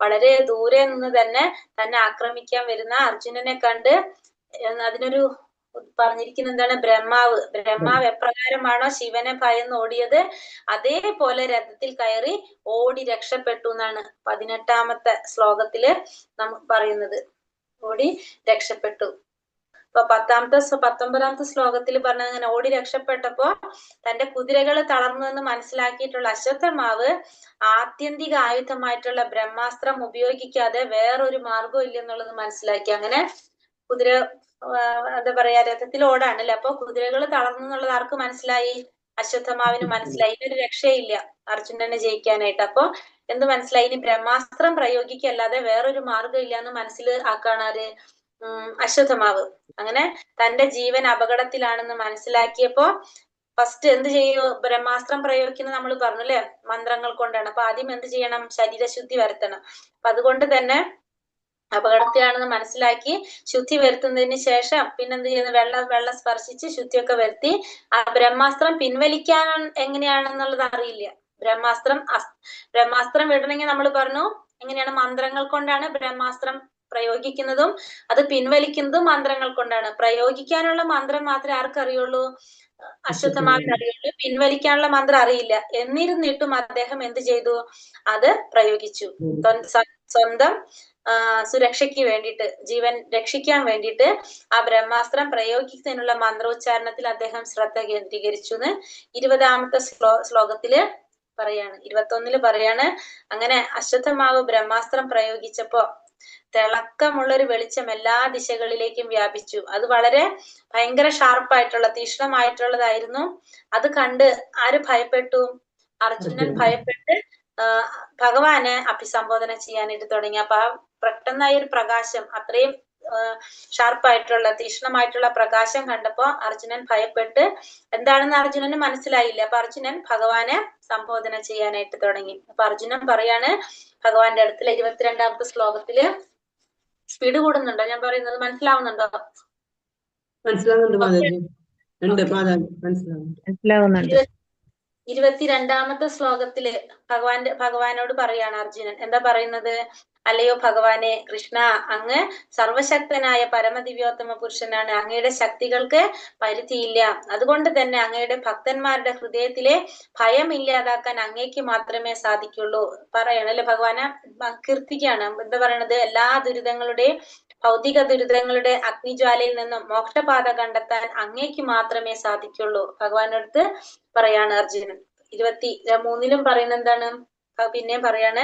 വളരെ ദൂരെ നിന്ന് തന്നെ ആക്രമിക്കാൻ വരുന്ന അർജുനനെ കണ്ട് അതിനൊരു പറഞ്ഞിരിക്കുന്ന എന്താണ്? ബ്രഹ്മാവ് എപ്രകാരമാണോ ശിവനെ ഭയന്ന് ഓടിയത് അതേപോലെ രഥത്തിൽ കയറി ഓടി രക്ഷപ്പെട്ടു എന്നാണ് 18ാമത്തെ ശ്ലോകത്തില് നമുക്ക് പറയുന്നത്. ഓടി രക്ഷപ്പെട്ടു. അപ്പൊ 19ാമത്തെ ശ്ലോകത്തിൽ പറഞ്ഞത് അങ്ങനെ ഓടി രക്ഷപ്പെട്ടപ്പോ തന്റെ കുതിരകൾ തളർന്നുവെന്ന് മനസ്സിലാക്കിയിട്ടുള്ള അശ്വത്ഥമാവ് ആത്യന്തിക ആയുധമായിട്ടുള്ള ബ്രഹ്മാസ്ത്രം ഉപയോഗിക്കാതെ വേറൊരു മാർഗവും ഇല്ലെന്നുള്ളത് മനസ്സിലാക്കി. അങ്ങനെ കുതിര എന്താ പറയാ രഥത്തിൽ ഓടാണല്ലേ. അപ്പൊ കുതിരകൾ തളർന്നു എന്നുള്ളത് ആർക്ക് മനസ്സിലായി? അശ്വത്ഥമാവിന് മനസ്സിലായി ഇനി ഒരു രക്ഷയില്ല അർജുനനെ ജയിക്കാനായിട്ട്. അപ്പൊ എന്ത് മനസ്സിലായി? ഇനി ബ്രഹ്മാസ്ത്രം പ്രയോഗിക്കല്ലാതെ വേറൊരു മാർഗം ഇല്ല എന്ന് മനസ്സിൽ ആക്കാണ് ആര്? അശ്വത്ഥമാവ്. അങ്ങനെ തന്റെ ജീവൻ അപകടത്തിലാണെന്ന് മനസ്സിലാക്കിയപ്പോ ഫസ്റ്റ് എന്ത് ചെയ്യും? ബ്രഹ്മാസ്ത്രം പ്രയോഗിക്കുന്നത് നമ്മൾ പറഞ്ഞു അല്ലെ, മന്ത്രങ്ങൾ കൊണ്ടാണ്. അപ്പൊ ആദ്യം എന്ത് ചെയ്യണം? ശരീരശുദ്ധി വരുത്തണം. അപ്പൊ അതുകൊണ്ട് തന്നെ അപകടത്തിലാണെന്ന് മനസ്സിലാക്കി ശുദ്ധി വരുത്തുന്നതിന് ശേഷം പിന്നെന്ത് ചെയ്യുന്നു? വെള്ളം സ്പർശിച്ച് ശുദ്ധിയൊക്കെ വരുത്തി ആ ബ്രഹ്മാസ്ത്രം പിൻവലിക്കാൻ എങ്ങനെയാണെന്നുള്ളത് അറിയില്ല. ബ്രഹ്മാസ്ത്രം വിടണമെങ്കിൽ നമ്മൾ പറഞ്ഞു എങ്ങനെയാണ്? മന്ത്രങ്ങൾ കൊണ്ടാണ് ബ്രഹ്മാസ്ത്രം പ്രയോഗിക്കുന്നതും അത് പിൻവലിക്കുന്നതും മന്ത്രങ്ങൾ കൊണ്ടാണ്. പ്രയോഗിക്കാനുള്ള മന്ത്രം മാത്രമേ ആർക്കറിയുള്ളൂ? അശ്വത്ഥമാവിന് അറിയുള്ളൂ. പിൻവലിക്കാനുള്ള മന്ത്രം അറിയില്ല. എന്നിരുന്നിട്ടും അദ്ദേഹം എന്ത് ചെയ്തു? അത് പ്രയോഗിച്ചു. സ്വന്തം സുരക്ഷയ്ക്ക് വേണ്ടിയിട്ട്, ജീവൻ രക്ഷിക്കാൻ വേണ്ടിയിട്ട് ആ ബ്രഹ്മാസ്ത്രം പ്രയോഗിക്കുന്നതിനുള്ള മന്ത്രോച്ചാരണത്തിൽ അദ്ദേഹം ശ്രദ്ധ കേന്ദ്രീകരിച്ചു എന്ന് 20ാമത്തെ ശ്ലോകത്തില് പറയാണ്. 21 പറയാണ്, അങ്ങനെ അശ്വത്ഥമാവ് ബ്രഹ്മാസ്ത്രം പ്രയോഗിച്ചപ്പോ തിളക്കമുള്ളൊരു വെളിച്ചം എല്ലാ ദിശകളിലേക്കും വ്യാപിച്ചു. അത് വളരെ ഭയങ്കര ഷാർപ്പായിട്ടുള്ള തീക്ഷ്ണമായിട്ടുള്ളതായിരുന്നു. അത് കണ്ട് ആര് ഭയപ്പെട്ടു? അർജുനൻ ഭയപ്പെട്ട് ഭഗവാനെ അഭിസംബോധന ചെയ്യാനായിട്ട് തുടങ്ങി. അപ്പൊ ആ പെട്ടെന്നായ ഒരു പ്രകാശം, അത്രയും ഷാർപ്പായിട്ടുള്ള തീക്ഷ്ണമായിട്ടുള്ള പ്രകാശം കണ്ടപ്പോ അർജുനൻ ഭയപ്പെട്ട് എന്താണെന്ന് അർജുനന് മനസ്സിലായില്ല. അപ്പൊ അർജുനൻ ഭഗവാനെ സംബോധന ചെയ്യാനായിട്ട് തുടങ്ങി. അപ്പൊ അർജുനൻ പറയാണ് ഭഗവാന്റെ അടുത്തില് 22ാമത്തെ ശ്ലോകത്തില്, സ്പീഡ് കൂടുന്നുണ്ടോ ഞാൻ പറയുന്നത്? മനസ്സിലാവുന്നുണ്ടോ? മനസ്സിലാവുന്നുണ്ട്. 22ാമത്തെ ശ്ലോകത്തില് ഭഗവാനോട് പറയാണ് അർജുനൻ. എന്താ പറയുന്നത്? അല്ലയോ ഭഗവാനെ കൃഷ്ണ, അങ്ങ് സർവശക്തനായ പരമദിവ്യോത്തമ പുരുഷനാണ്. അങ്ങയുടെ ശക്തികൾക്ക് പരിധിയില്ല. അതുകൊണ്ട് തന്നെ അങ്ങയുടെ ഭക്തന്മാരുടെ ഹൃദയത്തിലെ ഭയം ഇല്ലാതാക്കാൻ അങ്ങേക്ക് മാത്രമേ സാധിക്കുള്ളൂ. പറയണല്ലേ ഭഗവാനെ കീർത്തിക്കാണ്. എന്താ പറയണത്? എല്ലാ ദുരിതങ്ങളുടെയും, ഭൗതിക ദുരിതങ്ങളുടെ അഗ്നിജ്വാലയിൽ നിന്നും മോക്ഷപാത കണ്ടെത്താൻ അങ്ങേക്ക് മാത്രമേ സാധിക്കുള്ളൂ. ഭഗവാനടുത്ത് പറയാണ് അർജുനൻ. 23 പറയുന്നത് എന്താണ്? പിന്നെയും പറയാണ്,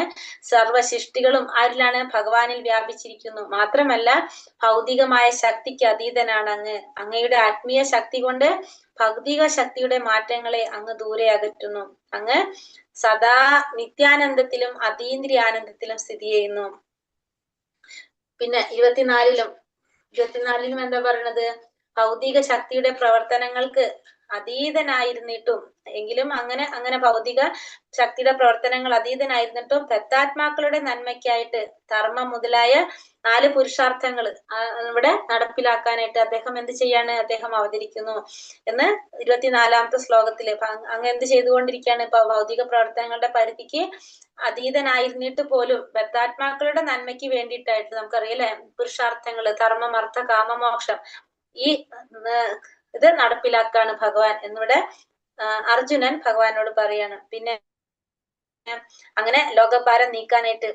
സർവശിഷ്ടികളും ആരിലാണ്? ഭഗവാനിൽ വ്യാപിച്ചിരിക്കുന്നു. മാത്രമല്ല ഭൗതികമായ ശക്തിക്ക് അതീതനാണ് അങ്ങ്. അങ്ങയുടെ ആത്മീയ ശക്തി കൊണ്ട് ഭൗതിക ശക്തിയുടെ മാറ്റങ്ങളെ അങ്ങ് ദൂരെ അകറ്റുന്നു. അങ്ങ് സദാ നിത്യാനന്ദത്തിലും അതീന്ദ്രിയാനന്ദത്തിലും സ്ഥിതി ചെയ്യുന്നു. പിന്നെ 24ലും എന്താ പറയണത്? ഭൗതിക ശക്തിയുടെ പ്രവർത്തനങ്ങൾക്ക് അതീതനായിരുന്നിട്ടും, എങ്കിലും അങ്ങനെ ഭൗതിക ശക്തിയുടെ പ്രവർത്തനങ്ങൾ അതീതനായിരുന്നിട്ടും ദത്താത്മാക്കളുടെ നന്മയ്ക്കായിട്ട് ധർമ്മം മുതലായ 4 പുരുഷാർത്ഥങ്ങൾ ഇവിടെ നടപ്പിലാക്കാനായിട്ട് അദ്ദേഹം എന്ത് ചെയ്യാണ്? അദ്ദേഹം അവതരിക്കുന്നു എന്ന് 24ാമത്തെ ശ്ലോകത്തില്. അങ്ങ് എന്ത് ചെയ്തുകൊണ്ടിരിക്കുകയാണ്? ഇപ്പൊ ഭൗതിക പ്രവർത്തനങ്ങളുടെ പരിധിക്ക് അതീതനായിരുന്നിട്ട് പോലും ബദ്ധാത്മാക്കളുടെ നന്മയ്ക്ക് വേണ്ടിയിട്ടായിട്ട്, നമുക്കറിയാലേ പുരുഷാർത്ഥങ്ങള്, ധർമ്മം, അർത്ഥ, കാമമോക്ഷം, ഈ ഇത് നടപ്പിലാക്കാണ് ഭഗവാൻ എന്നിവിടെ അർജുനൻ ഭഗവാനോട് പറയാണ്. പിന്നെ അങ്ങനെ ലോകഭാരം നീക്കാനായിട്ട്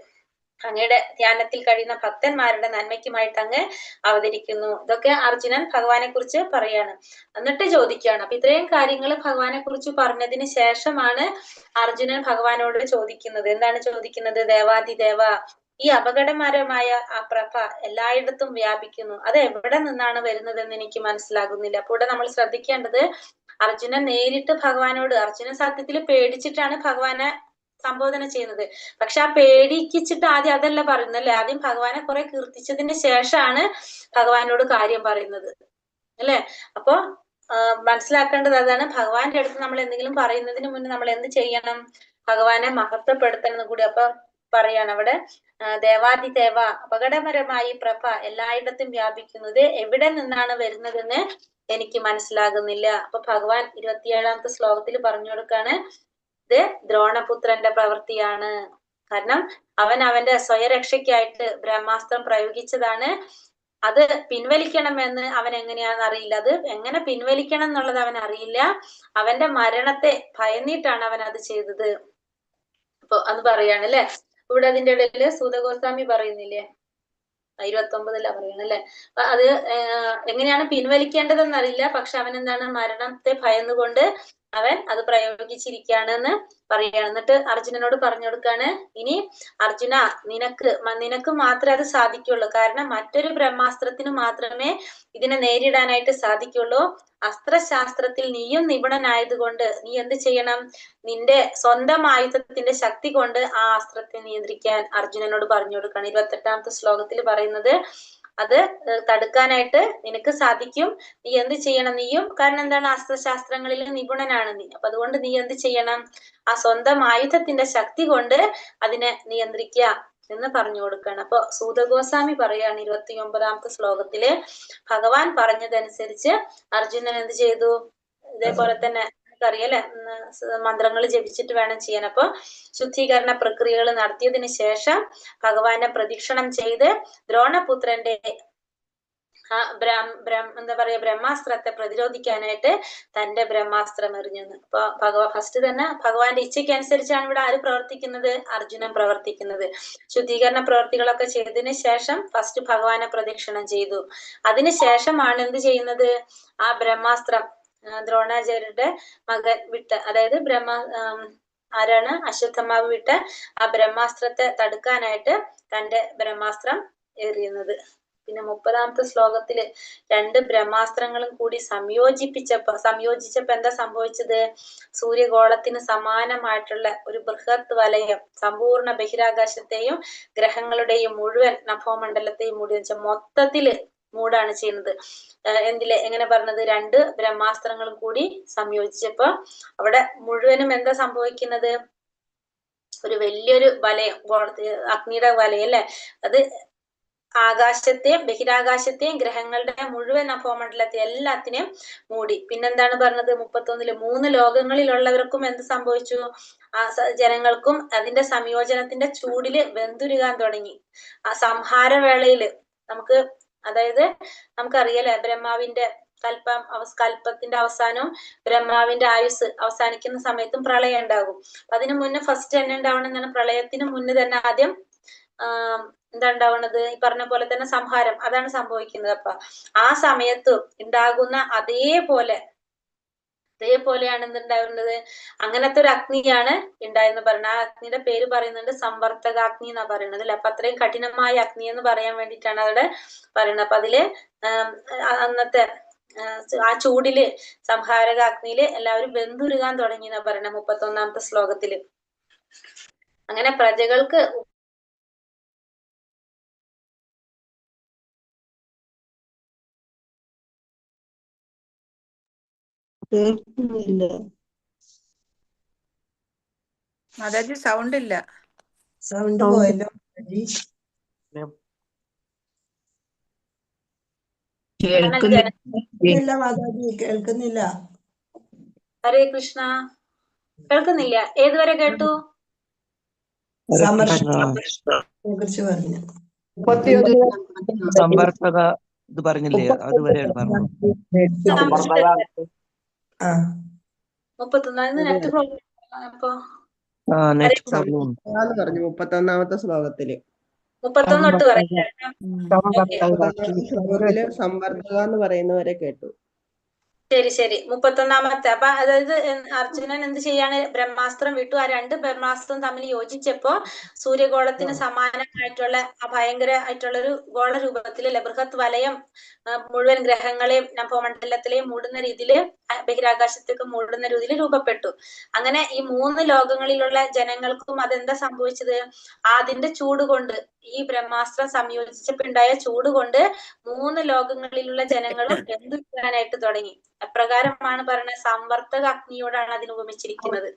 അങ്ങയുടെ ധ്യാനത്തിൽ കഴിയുന്ന ഭക്തന്മാരുടെ നന്മയ്ക്കുമായിട്ട് അങ്ങ് അവതരിക്കുന്നു. ഇതൊക്കെ അർജുനൻ ഭഗവാനെ കുറിച്ച് പറയാണ്. എന്നിട്ട് ചോദിക്കുകയാണ്. അപ്പൊ ഇത്രയും കാര്യങ്ങൾ ഭഗവാനെ കുറിച്ച് പറഞ്ഞതിന് ശേഷമാണ് അർജുനൻ ഭഗവാനോട് ചോദിക്കുന്നത്. എന്താണ് ചോദിക്കുന്നത്? ദേവാദിദേവ, ഈ അപകടകരമായ ആ പ്രഭ എല്ലായിടത്തും വ്യാപിക്കുന്നു. അത് എവിടെ നിന്നാണ് വരുന്നതെന്ന് എനിക്ക് മനസ്സിലാകുന്നില്ല. അപ്പൊ ഇവിടെ നമ്മൾ ശ്രദ്ധിക്കേണ്ടത്, അർജുനൻ നേരിട്ട് ഭഗവാനോട്, അർജുനൻ സത്യത്തിൽ പേടിച്ചിട്ടാണ് ഭഗവാനെ സംബോധന ചെയ്യുന്നത്. പക്ഷെ ആ പേടിക്കിച്ചിട്ട് ആദ്യം അതല്ല പറയുന്നല്ലേ, ആദ്യം ഭഗവാനെ കുറെ കീർത്തിച്ചതിന് ശേഷമാണ് ഭഗവാനോട് കാര്യം പറയുന്നത് അല്ലെ. അപ്പൊ മനസ്സിലാക്കേണ്ടത് അതാണ്. ഭഗവാന്റെ അടുത്ത് നമ്മൾ എന്തെങ്കിലും പറയുന്നതിന് മുന്നേ നമ്മൾ എന്ത് ചെയ്യണം? ഭഗവാനെ മഹത്വപ്പെടുത്തണം കൂടി. അപ്പൊ പറയാണ് അവിടെ, ദേവാദിദേവ, അപകടകരമായി പ്രഭ എല്ലായിടത്തും വ്യാപിക്കുന്നത് എവിടെ നിന്നാണ് വരുന്നതെന്ന് എനിക്ക് മനസ്സിലാകുന്നില്ല. അപ്പൊ ഭഗവാൻ 27ാമത്തെ ശ്ലോകത്തിൽ പറഞ്ഞു കൊടുക്കാണ്, ഇത് ദ്രോണപുത്രന്റെ പ്രവൃത്തിയാണ്. കാരണം അവൻ അവന്റെ സ്വയരക്ഷയ്ക്കായിട്ട് ബ്രഹ്മാസ്ത്രം പ്രയോഗിച്ചതാണ്. അത് പിൻവലിക്കണമെന്ന് അവൻ എങ്ങനെയാണെന്ന് അറിയില്ല. അത് എങ്ങനെ പിൻവലിക്കണം എന്നുള്ളത് അവൻ അറിയില്ല. അവന്റെ മരണത്തെ ഭയന്നിട്ടാണ് അവൻ അത് ചെയ്തത്. അപ്പൊ അത് പറയാണ് അല്ലെ. ഇവിടെ അതിന്റെ ഇടയില് സൂതഗോസ്വാമി പറയുന്നില്ലേ, 29 പറയണല്ലേ. അത് എങ്ങനെയാണ് പിൻവലിക്കേണ്ടതെന്ന് അറിയില്ല. പക്ഷെ അവൻ എന്താണ്? മരണത്തെ ഭയന്നുകൊണ്ട് അവൻ അത് പ്രയോഗിച്ചിരിക്കുകയാണെന്ന് പറയാണ്. എന്നിട്ട് അർജുനനോട് പറഞ്ഞു കൊടുക്കാണ്, ഇനി അർജുന നിനക്ക് മാത്രമേ അത് സാധിക്കുള്ളൂ. കാരണം മറ്റൊരു ബ്രഹ്മാസ്ത്രത്തിന് മാത്രമേ ഇതിനെ നേരിടാനായിട്ട് സാധിക്കുള്ളൂ. അസ്ത്രശാസ്ത്രത്തിൽ നീയും നിപുണനായതുകൊണ്ട് നീ എന്ത് ചെയ്യണം? നിന്റെ സ്വന്തം ആയുധത്തിന്റെ ശക്തി കൊണ്ട് ആ അസ്ത്രത്തെ നിയന്ത്രിക്കാൻ അർജുനനോട് പറഞ്ഞു കൊടുക്കണം. 28ാമത്തെ ശ്ലോകത്തിൽ പറയുന്നത് അത് തടുക്കാനായിട്ട് നിനക്ക് സാധിക്കും. നീ എന്ത് ചെയ്യണം? നീയും, കാരണം എന്താണ്, അസ്ത്രശാസ്ത്രങ്ങളിൽ നിപുണനാണ് നീ. അപ്പൊ അതുകൊണ്ട് നീ എന്ത് ചെയ്യണം? ആ സ്വന്തം ആയുധത്തിന്റെ ശക്തി കൊണ്ട് അതിനെ നിയന്ത്രിക്കുക എന്ന് പറഞ്ഞു കൊടുക്കണം. അപ്പൊ സൂതഗോസ്വാമി പറയാണ് 29ാമത്തെ ശ്ലോകത്തില്, ഭഗവാൻ പറഞ്ഞതനുസരിച്ച് അർജുനൻ എന്ത് ചെയ്തു? ഇതേപോലെ തന്നെ അറിയാലേ, മന്ത്രങ്ങൾ ജപിച്ചിട്ട് വേണം ചെയ്യാൻ. അപ്പൊ ശുദ്ധീകരണ പ്രക്രിയകൾ നടത്തിയതിനു ശേഷം ഭഗവാനെ പ്രദക്ഷിണം ചെയ്ത് ദ്രോണപുത്രന്റെ എന്താ പറയാ ബ്രഹ്മാസ്ത്രത്തെ പ്രതിരോധിക്കാനായിട്ട് തന്റെ ബ്രഹ്മാസ്ത്രം എറിഞ്ഞു. അപ്പൊ ഫസ്റ്റ് തന്നെ ഭഗവാന്റെ ഇച്ഛയ്ക്ക് അനുസരിച്ചാണ് ഇവിടെ ആര് പ്രവർത്തിക്കുന്നത്? അർജുനൻ പ്രവർത്തിക്കുന്നത്. ശുദ്ധീകരണ പ്രവർത്തികളൊക്കെ ചെയ്തതിന് ശേഷം ഫസ്റ്റ് ഭഗവാനെ പ്രദക്ഷിണം ചെയ്തു. അതിനുശേഷമാണ് എന്ത് ചെയ്യുന്നത്? ആ ബ്രഹ്മാസ്ത്രം ദ്രോണാചാര്യരുടെ മകൻ വിട്ട്, അതായത് ആരാണ്? അശ്വത്ഥമാവ് വിട്ട് ആ ബ്രഹ്മാസ്ത്രത്തെ തടുക്കാനായിട്ട് തന്റെ ബ്രഹ്മാസ്ത്രം എറിയുന്നത്. പിന്നെ 30ാമത്തെ ശ്ലോകത്തില് 2 ബ്രഹ്മാസ്ത്രങ്ങളും കൂടി സംയോജിച്ചപ്പോ എന്താ സംഭവിച്ചത്? സൂര്യഗോളത്തിന് സമാനമായിട്ടുള്ള ഒരു ബൃഹത് വലയം സമ്പൂർണ്ണ ബഹിരാകാശത്തെയും ഗ്രഹങ്ങളുടെയും മുഴുവൻ നഭോമണ്ഡലത്തെയും മൂടി മൊത്തത്തില് മൂടാണ് ചെയ്യുന്നത്. എങ്ങനെ പറഞ്ഞത്? 2 ബ്രഹ്മാസ്ത്രങ്ങളും കൂടി സംയോജിച്ചപ്പോ അവിടെ മുഴുവനും എന്താ സംഭവിക്കുന്നത്? ഒരു വലിയൊരു വലയം, അഗ്നിയുടെ വലയം അല്ലെ, അത് ആകാശത്തെയും ബഹിരാകാശത്തെയും ഗ്രഹങ്ങളുടെ മുഴുവൻ നഭോമണ്ഡലത്തെ എല്ലാത്തിനെയും മൂടി. പിന്നെന്താണ് പറഞ്ഞത്? 31-ല് 3 ലോകങ്ങളിലുള്ളവർക്കും എന്ത് സംഭവിച്ചു? ആ ജനങ്ങൾക്കും അതിന്റെ സംയോജനത്തിന്റെ ചൂടില് വെന്തുരുകാൻ തുടങ്ങി. ആ സംഹാരവേളയില് അതായത് നമുക്കറിയാലേ, ബ്രഹ്മാവിന്റെ കൽപ്പത്തിന്റെ അവസാനവും ബ്രഹ്മാവിന്റെ ആയുസ് അവസാനിക്കുന്ന സമയത്തും പ്രളയം ഉണ്ടാകും. അതിനു മുന്നേ ഫസ്റ്റ് തന്നെ ഉണ്ടാവണമെന്നാണ്, പ്രളയത്തിന് മുന്നേ തന്നെ ആദ്യം എന്താ ഉണ്ടാവുന്നത്? ഈ പറഞ്ഞ പോലെ തന്നെ സംഹാരം, അതാണ് സംഭവിക്കുന്നത്. അപ്പൊ ആ സമയത്ത് ഉണ്ടാകുന്ന അതേപോലെയാണ് എന്തുണ്ടാവുന്നത്? അങ്ങനത്തെ ഒരു അഗ്നിയാണ് ഉണ്ടായെന്ന് പറയുന്നത്. ആ അഗ്നിയുടെ പേര് പറയുന്നുണ്ട് സംവർത്തകാഗ്നി എന്നാ പറയുന്നത് അല്ലെ. അപ്പൊ അത്രയും കഠിനമായ അഗ്നി എന്ന് പറയാൻ വേണ്ടിയിട്ടാണ് അവിടെ പറയുന്നത്. അപ്പൊ അതില് അന്നത്തെ ആ ചൂടില് സംഹാരക അഗ്നിയില് എല്ലാവരും വെന്തുരുകാൻ തുടങ്ങി എന്നാ പറയുന്നത് 31ാമത്തെ ശ്ലോകത്തില്. അങ്ങനെ പ്രജകൾക്ക് മാതാജി സൗണ്ട് ഇല്ല. സൗണ്ട് പോയല്ലോ. കേൾക്കുന്നില്ല മാതാജി, കേൾക്കുന്നില്ല. ഹരേ കൃഷ്ണ. കേൾക്കുന്നില്ല? ഏതുവരെ കേട്ടു? കുറിച്ച് പറഞ്ഞു. സംവർത്തക ഇത് പറഞ്ഞില്ലേ, അതുവരെയാണ് പറഞ്ഞത്. 31 നെറ്റ് പ്രോബ്ലം. അപ്പൊ നെറ്റ് പ്രോബ്ലം 31ാമത്തെ ശ്ലോകത്തില് 31 തൊട്ട് പറയാം. ശ്ലോകത്തില് സംവർത്തക എന്ന് പറയുന്നവരെ കേട്ടു. ശരി 31ാമത്തെ. അപ്പൊ അതായത് അർജുനൻ എന്ത് ചെയ്യാണ്? ബ്രഹ്മാസ്ത്രം വിട്ടു. ആ 2 ബ്രഹ്മാസ്ത്രം തമ്മിൽ യോജിച്ചപ്പോ സൂര്യഗോളത്തിന് സമാനമായിട്ടുള്ള ആ ഭയങ്കരമായിട്ടുള്ള ഒരു ഗോള രൂപത്തിലല്ലേ, ബൃഹത് വലയം മുഴുവൻ ഗ്രഹങ്ങളെയും നഭോമണ്ഡലത്തിലെയും മൂടുന്ന രീതിയിൽ, ബഹിരാകാശത്തേക്ക് മൂടുന്ന രീതിയിൽ രൂപപ്പെട്ടു. അങ്ങനെ ഈ 3 ലോകങ്ങളിലുള്ള ജനങ്ങൾക്കും അതെന്താ സംഭവിച്ചത്? അതിന്റെ ചൂട് കൊണ്ട്, ഈ ബ്രഹ്മാസ്ത്രം സംയോജിച്ചപ്പോ ഉണ്ടായ ചൂട് കൊണ്ട് 3 ലോകങ്ങളിലുള്ള ജനങ്ങളും വെന്തുരുകാനായിട്ട് തുടങ്ങി. അപ്രകാരമാണ് പറയുന്നത് സംവർത്തക അഗ്നിയോടാണ് അതിന് ഉപമിച്ചിരിക്കുന്നത്.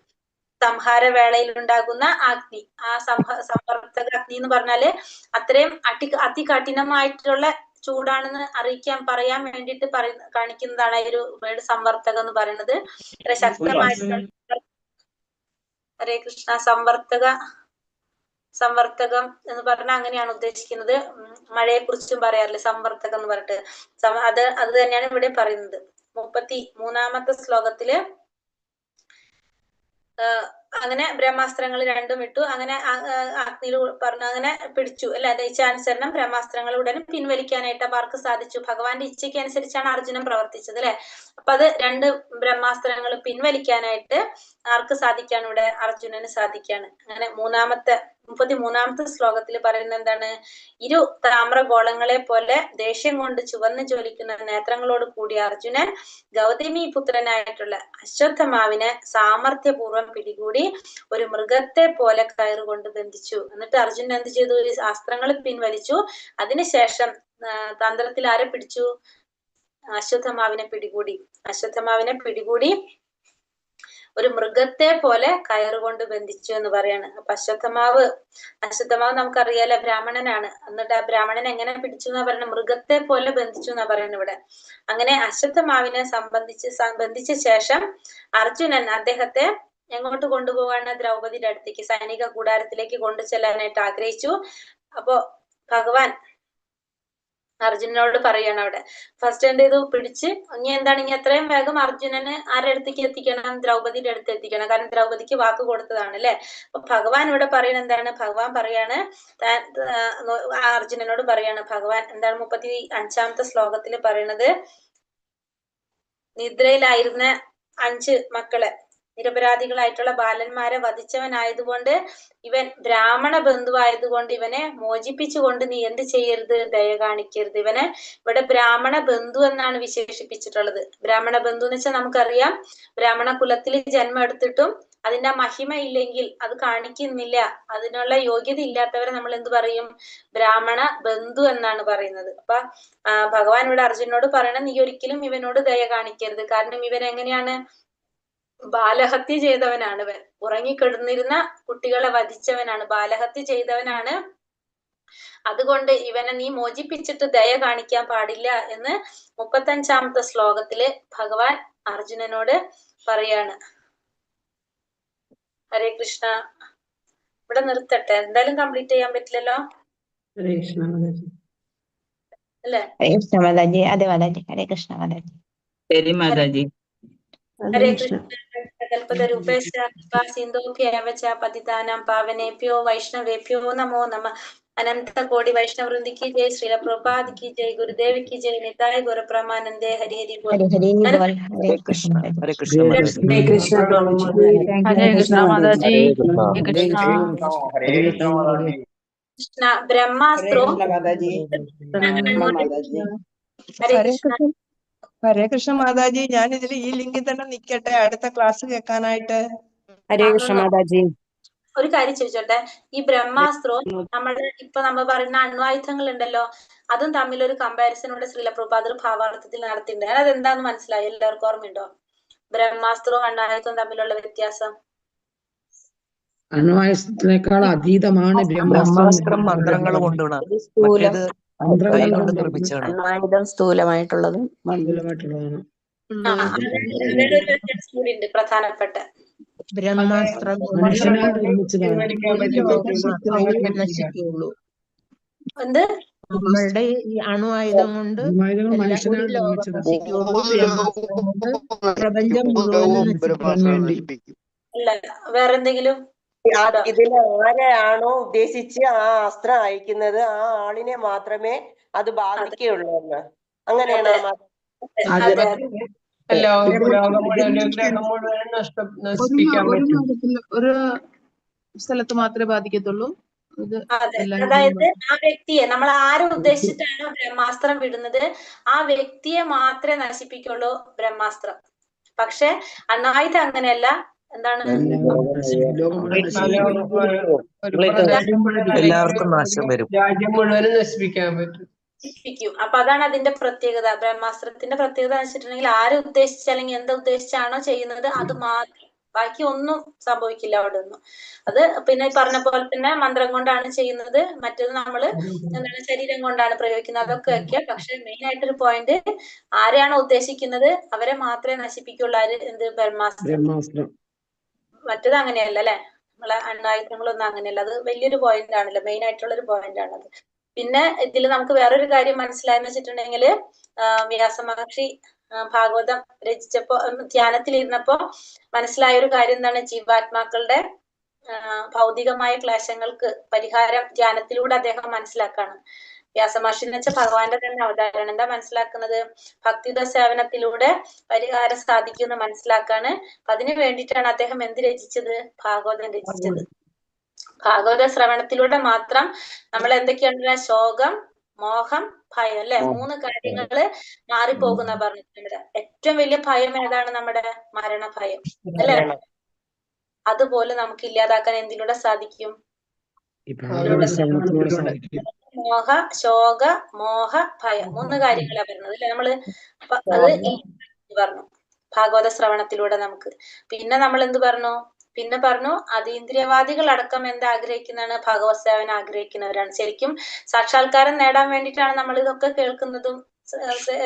സംഹാരവേളയിൽ ഉണ്ടാകുന്ന അഗ്നി, ആ സംവർത്തക അഗ്നി എന്ന് പറഞ്ഞാല് അത്രയും അതികഠിനമായിട്ടുള്ള ചൂടാണെന്ന് പറയാൻ വേണ്ടിയിട്ട് കാണിക്കുന്നതാണ് ഈ ഒരു വേർഡ് സംവർത്തകം എന്ന് പറയുന്നത്. ഇത്ര ശക്തമായിട്ടുള്ള ഹരേ കൃഷ്ണ. സംവർത്തകം എന്ന് പറഞ്ഞാൽ അങ്ങനെയാണ് ഉദ്ദേശിക്കുന്നത്. മഴയെ കുറിച്ചും പറയാറില്ല സംവർത്തകം എന്ന് പറഞ്ഞിട്ട്. അത് തന്നെയാണ് ഇവിടെ പറയുന്നത്. 33ാമത്തെ ശ്ലോകത്തില് അങ്ങനെ ബ്രഹ്മാസ്ത്രങ്ങൾ രണ്ടും ഇട്ടു. അങ്ങനെ അഗ്നിയിൽ പറഞ്ഞു അങ്ങനെ പിടിച്ചു അല്ലെ. ഇച്ഛാനുസരണം ബ്രഹ്മാസ്ത്രങ്ങൾ ഉടനെ പിൻവലിക്കാനായിട്ട് അവർക്ക് സാധിച്ചു. ഭഗവാന്റെ ഇച്ഛയ്ക്ക് അനുസരിച്ചാണ് അർജുനൻ പ്രവർത്തിച്ചത് അല്ലെ. അപ്പൊ അത് 2 ബ്രഹ്മാസ്ത്രങ്ങൾ പിൻവലിക്കാനായിട്ട് ആർക്ക് സാധിക്കാണ്? ഇവിടെ അർജുനന് സാധിക്കാണ്. അങ്ങനെ 33ാമത്തെ ശ്ലോകത്തിൽ പറയുന്നത് എന്താണ്? ഇരു താമ്രഗോളങ്ങളെ പോലെ ദേഷ്യം കൊണ്ട് ചുവന്ന് ജ്വലിക്കുന്ന നേത്രങ്ങളോട് കൂടിയ അർജുനൻ ഗൗതമി പുത്രനായിട്ടുള്ള അശ്വത്ഥമാവിനെ സാമർഥ്യപൂർവ്വം പിടികൂടി ഒരു മൃഗത്തെ പോലെ കയറുകൊണ്ട് ബന്ധിച്ചു. എന്നിട്ട് അർജുനൻ എന്ത് ചെയ്തു? അസ്ത്രങ്ങൾ പിൻവലിച്ചു. അതിനുശേഷം തന്ത്രത്തിൽ ആരെ പിടിച്ചു? അശ്വത്ഥമാവിനെ പിടികൂടി ഒരു മൃഗത്തെ പോലെ കയറുകൊണ്ട് ബന്ധിച്ചു എന്ന് പറയാണ്. അപ്പൊ അശ്വത്ഥമാവ് നമുക്കറിയാലോ ബ്രാഹ്മണനാണ്. എന്നിട്ട് ആ ബ്രാഹ്മണൻ എങ്ങനെ പിടിച്ചു എന്നാ പറയുന്നത്? മൃഗത്തെ പോലെ ബന്ധിച്ചു എന്നാ പറയുന്നത് ഇവിടെ. അങ്ങനെ അശ്വത്ഥമാവിനെ ബന്ധിച്ച ശേഷം അർജുനൻ അദ്ദേഹത്തെ എങ്ങോട്ട് കൊണ്ടുപോവാണ്? ദ്രൗപദിയുടെ അടുത്തേക്ക്, സൈനിക കൂടാരത്തിലേക്ക് കൊണ്ടു ചെല്ലാനായിട്ട് ആഗ്രഹിച്ചു. അപ്പോ ഭഗവാൻ അർജുനനോട് പറയാണ് അവിടെ ഫസ്റ്റ് എന്ത് ചെയ്തു? പിടിച്ച് ഇനി എത്രയും വേഗം അർജുനന് ആരുടെ അടുത്തേക്ക് എത്തിക്കണം? ദ്രൗപദിയുടെ അടുത്ത് എത്തിക്കണം. കാരണം ദ്രൗപദിക്ക് വാക്ക് കൊടുത്തതാണ് അല്ലെ. അപ്പൊ ഭഗവാൻ ഇവിടെ പറയുന്നത് എന്താണ്? ഭഗവാൻ പറയാണ്, അർജുനനോട് പറയാണ് ഭഗവാൻ എന്താണ്? 35ാമത്തെ ശ്ലോകത്തിൽ പറയണത്, നിദ്രയിലായിരുന്ന 5 മക്കളെ, നിരപരാധികളായിട്ടുള്ള ബാലന്മാരെ വധിച്ചവനായതുകൊണ്ട്, ഇവൻ ബ്രാഹ്മണ ബന്ധുവായതുകൊണ്ട് ഇവനെ മോചിപ്പിച്ചുകൊണ്ട് നീ എന്ത് ചെയ്യരുത്? ദയ കാണിക്കരുത്. ഇവനെ ഇവിടെ ബ്രാഹ്മണ ബന്ധു എന്നാണ് വിശേഷിപ്പിച്ചിട്ടുള്ളത്. ബ്രാഹ്മണ ബന്ധു എന്ന് വെച്ചാൽ നമുക്കറിയാം, ബ്രാഹ്മണ കുലത്തിൽ ജന്മം എടുത്തിട്ടും അതിന്റെ മഹിമ ഇല്ലെങ്കിൽ, അത് കാണിക്കുന്നില്ല, അതിനുള്ള യോഗ്യത ഇല്ലാത്തവരെ നമ്മൾ എന്ത് പറയും? ബ്രാഹ്മണ ബന്ധു എന്നാണ് പറയുന്നത്. അപ്പൊ ഭഗവാൻ ഇവിടെ അർജുനോട് പറയണം, നീ ഒരിക്കലും ഇവനോട് ദയ കാണിക്കരുത്. കാരണം ഇവൻ എങ്ങനെയാണ്? ബാലഹത്യ ചെയ്തവനാണ് ഇവൻ. ഉറങ്ങിക്കിടന്നിരുന്ന കുട്ടികളെ വധിച്ചവനാണ്, ബാലഹത്യ ചെയ്തവനാണ്. അതുകൊണ്ട് ഇവനെ നീ മോചിപ്പിച്ചിട്ട് ദയ കാണിക്കാൻ പാടില്ല എന്ന് 35ാമത്തെ ശ്ലോകത്തില് ഭഗവാൻ അർജുനനോട് പറയാണ്. ഹരേ കൃഷ്ണ. ഇവിടെ നിർത്തട്ടെ, എന്തായാലും കംപ്ലീറ്റ് ചെയ്യാൻ പറ്റില്ലല്ലോ അല്ലേ? ഹരേ കൃഷ്ണ മാതാജി. അതെ മാതാജി. ഹരേ കൃഷ്ണ മാതാജി. ശരി മാതാജി. ഹരേ കൃഷ്ണ. കൽപതരൂപേശ സിന്ധോഭ്യേവ ച പതിതാനാം പാവനേഭ്യോ വൈഷ്ണവേഭ്യോ നമോ നമഃ. अनंत कोटि वैष्णव वृंद की जय, श्रील प्रभुपाद की जय, गुरुदेव की जय, निताय गौर ब्रह्मानंदे हरि हरि बोल. ഹരി ഹരി ബോൽ. ഹരേ ഹരേ കൃഷ്ണ കൃഷ്ണ. മാതാജി. ഹരേ കൃഷ്ണ മാതാജി. ഹരേ കൃഷ്ണ പ്രഭുജി. ഹരേ കൃഷ്ണ മാതാജി. ഹരേ കൃഷ്ണ. ഹരേ കൃഷ്ണ മാതാജി. कृष्ण ब्रह्मास्त्रो മാതാജി. മാതാജി. हरे कृष्ण. ഹരേ കൃഷ്ണ മാതാജി. ഞാൻ ഇതിൽ ഈ ലിങ്കിൽ തന്നെ നിക്കട്ടെ അടുത്ത ക്ലാസ് കേൾക്കാനായിട്ട്. ഹരേ കൃഷ്ണ മാതാജി. ഒരു കാര്യം ചോദിച്ചോട്ടെ, ഈ ബ്രഹ്മാസ്ത്രവും നമ്മൾ പറയുന്ന അണ്വായുധങ്ങൾ ഉണ്ടല്ലോ, അതും തമ്മിൽ ഒരു കമ്പാരിസൺ ഇവിടെ ശ്രീല പ്രഭുപാദർ ഭാവാർത്ഥത്തിൽ നടത്തിയിട്ടുണ്ട്. അതെന്താന്ന് മനസ്സിലായി? എല്ലാവർക്കും ഓർമ്മയുണ്ടോ? ബ്രഹ്മാസ്ത്രവും അണ്വായുധവും തമ്മിലുള്ള വ്യത്യാസം? അണ്വായുധത്തിനേക്കാൾ അതീതമാണ് ബ്രഹ്മാസ്ത്രം മന്ത്രങ്ങൾ കൊണ്ടുവിടാം, മറ്റേത് കൈ കൊണ്ട് നിർമ്മിച്ചാണ്. അണ്വായുധം സ്ഥൂലമായിട്ടുള്ളതും മണ്ഡലമായിട്ടുള്ളതാണ്. അതിന്റെ ഒരു വ്യത്യാസം കൂടി ഉണ്ട് പ്രധാനപ്പെട്ട. ബ്രഹ്മാസ്ത്രം മനുഷ്യനാൽ നിർമ്മിച്ചതാണ്. നശിക്കുകയുള്ളൂ. എന്ത്? നമ്മളുടെ ഈ അണുവായുധം കൊണ്ട് അണ്വായുധങ്ങൾ മനുഷ്യനാൽ ഒരു ലോകം നിർമ്മിച്ചതാണ്. നശിക്കുകയുള്ളൂ. ബ്രഹ്മാസ്ത്രം കൊണ്ട് പ്രപഞ്ചം മുഴുവനും നശിക്കാൻ വേണ്ടി. അല്ല, വേറെന്തെങ്കിലും? ഇതിൽ ആരെയാണോ ഉദ്ദേശിച്ച് ആ അസ്ത്രം അയക്കുന്നത് ആ ആളിനെ മാത്രമേ അത് ബാധിക്കുകയുള്ളൂ എന്ന്, അങ്ങനെയാണോ? ഒരു സ്ഥലത്ത് മാത്രമേ ബാധിക്കത്തുള്ളൂ. അതായത് ആ വ്യക്തിയെ നമ്മൾ ആരെ ഉദ്ദേശിച്ചിട്ടാണോ ബ്രഹ്മാസ്ത്രം വിടുന്നത് ആ വ്യക്തിയെ മാത്രമേ നശിപ്പിക്കുള്ളൂ ബ്രഹ്മാസ്ത്രം. പക്ഷെ അണ്വായുധം അങ്ങനെയല്ല. എന്താണ്? എല്ലാവർക്കും നാശം വരും, രാജ്യം മുഴുവനും നശിപ്പിക്കാൻ പറ്റും. അപ്പൊ അതാണ് അതിന്റെ പ്രത്യേകത. ബ്രഹ്മാസ്ത്രത്തിന്റെ പ്രത്യേകത വെച്ചിട്ടുണ്ടെങ്കിൽ ആരെ ഉദ്ദേശിച്ച് അല്ലെങ്കിൽ എന്താ ഉദ്ദേശിച്ചാണോ ചെയ്യുന്നത് അത് മാത്രം, ബാക്കി ഒന്നും സംഭവിക്കില്ല അവിടെ ഒന്നും. അത് പിന്നെ പറഞ്ഞ പോലെ തന്നെ മന്ത്രം കൊണ്ടാണ് ചെയ്യുന്നത്, മറ്റേത് നമ്മള് എന്താണ് ശരീരം കൊണ്ടാണ് പ്രയോഗിക്കുന്നത്, അതൊക്കെ ഒക്കെ. പക്ഷെ മെയിൻ ആയിട്ടൊരു പോയിന്റ്, ആരെയാണോ ഉദ്ദേശിക്കുന്നത് അവരെ മാത്രമേ നശിപ്പിക്കുള്ളൂ. ആര്? എന്ത്? ബ്രഹ്മാസ്ത്രം. മറ്റേത് അങ്ങനെയല്ല അല്ലെ, നമ്മളെ അണ്വായുധങ്ങളൊന്നും അങ്ങനെയല്ല. അത് വലിയൊരു പോയിന്റ് ആണല്ലോ, മെയിൻ ആയിട്ടുള്ള ഒരു പോയിന്റ് ആണത്. പിന്നെ ഇതിൽ നമുക്ക് വേറൊരു കാര്യം മനസ്സിലായെന്ന് വെച്ചിട്ടുണ്ടെങ്കിൽ വ്യാസ മഹർഷി ഭാഗവതം രചിച്ചപ്പോ ധ്യാനത്തിലിരുന്നപ്പോ മനസ്സിലായ ഒരു കാര്യം എന്താണ്? ജീവാത്മാക്കളുടെ ഭൗതികമായ ക്ലേശങ്ങൾക്ക് പരിഹാരം ധ്യാനത്തിലൂടെ അദ്ദേഹം മനസ്സിലാക്കാണ്. വ്യാസമഹർഷി എന്ന് വെച്ചാൽ ഭഗവാന്റെ തന്നെ അവതാരമാണ്. എന്താ മനസ്സിലാക്കുന്നത്? ഭക്തിയുത സേവനത്തിലൂടെ പരിഹാരം സാധിക്കുമെന്ന് മനസ്സിലാക്കാണ്. അതിനു വേണ്ടിയിട്ടാണ് അദ്ദേഹം എന്ത് രചിച്ചത്? ഭാഗവതം രചിച്ചത്. ഭാഗവത ശ്രവണത്തിലൂടെ മാത്രം നമ്മൾ എന്തൊക്കെയാണ്? ശോകം, മോഹം, ഭയം, അല്ലെ? 3 കാര്യങ്ങള് മാറിപ്പോകുന്ന പറഞ്ഞിട്ടുണ്ട്. ഏറ്റവും വലിയ ഭയം ഏതാണ്? നമ്മുടെ മരണഭയം, അല്ലെ? അതുപോലെ നമുക്ക് ഇല്ലാതാക്കാൻ എന്തിലൂടെ സാധിക്കും? മോഹ, ശോക, മോഹ, ഭയം 3 കാര്യങ്ങളാണ് വരുന്നത്, അല്ലെ? നമ്മള് അത് പറഞ്ഞു ഭാഗവത ശ്രവണത്തിലൂടെ നമുക്ക്. പിന്നെ നമ്മൾ എന്ത് പറഞ്ഞു? പിന്നെ പറഞ്ഞു അതീന്ദ്രിയവാദികൾ അടക്കം എന്താ ആഗ്രഹിക്കുന്നതാണ്? ഭഗവത് സേവന ആഗ്രഹിക്കുന്നവരാണ്. ശരിക്കും സാക്ഷാത്കാരം നേടാൻ വേണ്ടിയിട്ടാണ് നമ്മൾ ഇതൊക്കെ കേൾക്കുന്നതും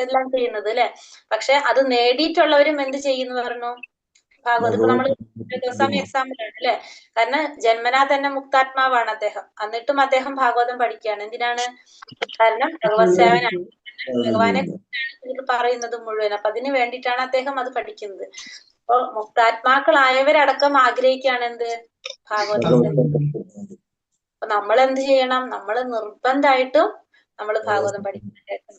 എല്ലാം ചെയ്യുന്നത്, അല്ലെ? പക്ഷെ അത് നേടിയിട്ടുള്ളവരും എന്ത് ചെയ്യുന്നു പറഞ്ഞു? ഭാഗവത് ഇപ്പൊ നമ്മള് എക്സാമ്പിൾ ആണ്, അല്ലെ? കാരണം ജന്മനാ തന്നെ മുക്താത്മാവാണ് അദ്ദേഹം. എന്നിട്ടും അദ്ദേഹം ഭാഗവതം പഠിക്കുകയാണ്. എന്തിനാണ്? കാരണം ഭഗവത് സേവന, ഭഗവാനെ കുറിച്ചാണ് പറയുന്നത് മുഴുവൻ. അപ്പൊ അതിന് വേണ്ടിയിട്ടാണ് അദ്ദേഹം അത് പഠിക്കുന്നത്. അപ്പൊ മുക്താത്മാക്കളായവരടക്കം ആഗ്രഹിക്കുകയാണ് എന്ത്? ഭാഗവതം. അപ്പൊ നമ്മൾ എന്ത് ചെയ്യണം? നമ്മൾ നിർബന്ധമായിട്ടും നമ്മൾ ഭാഗവതം പഠിക്കണം.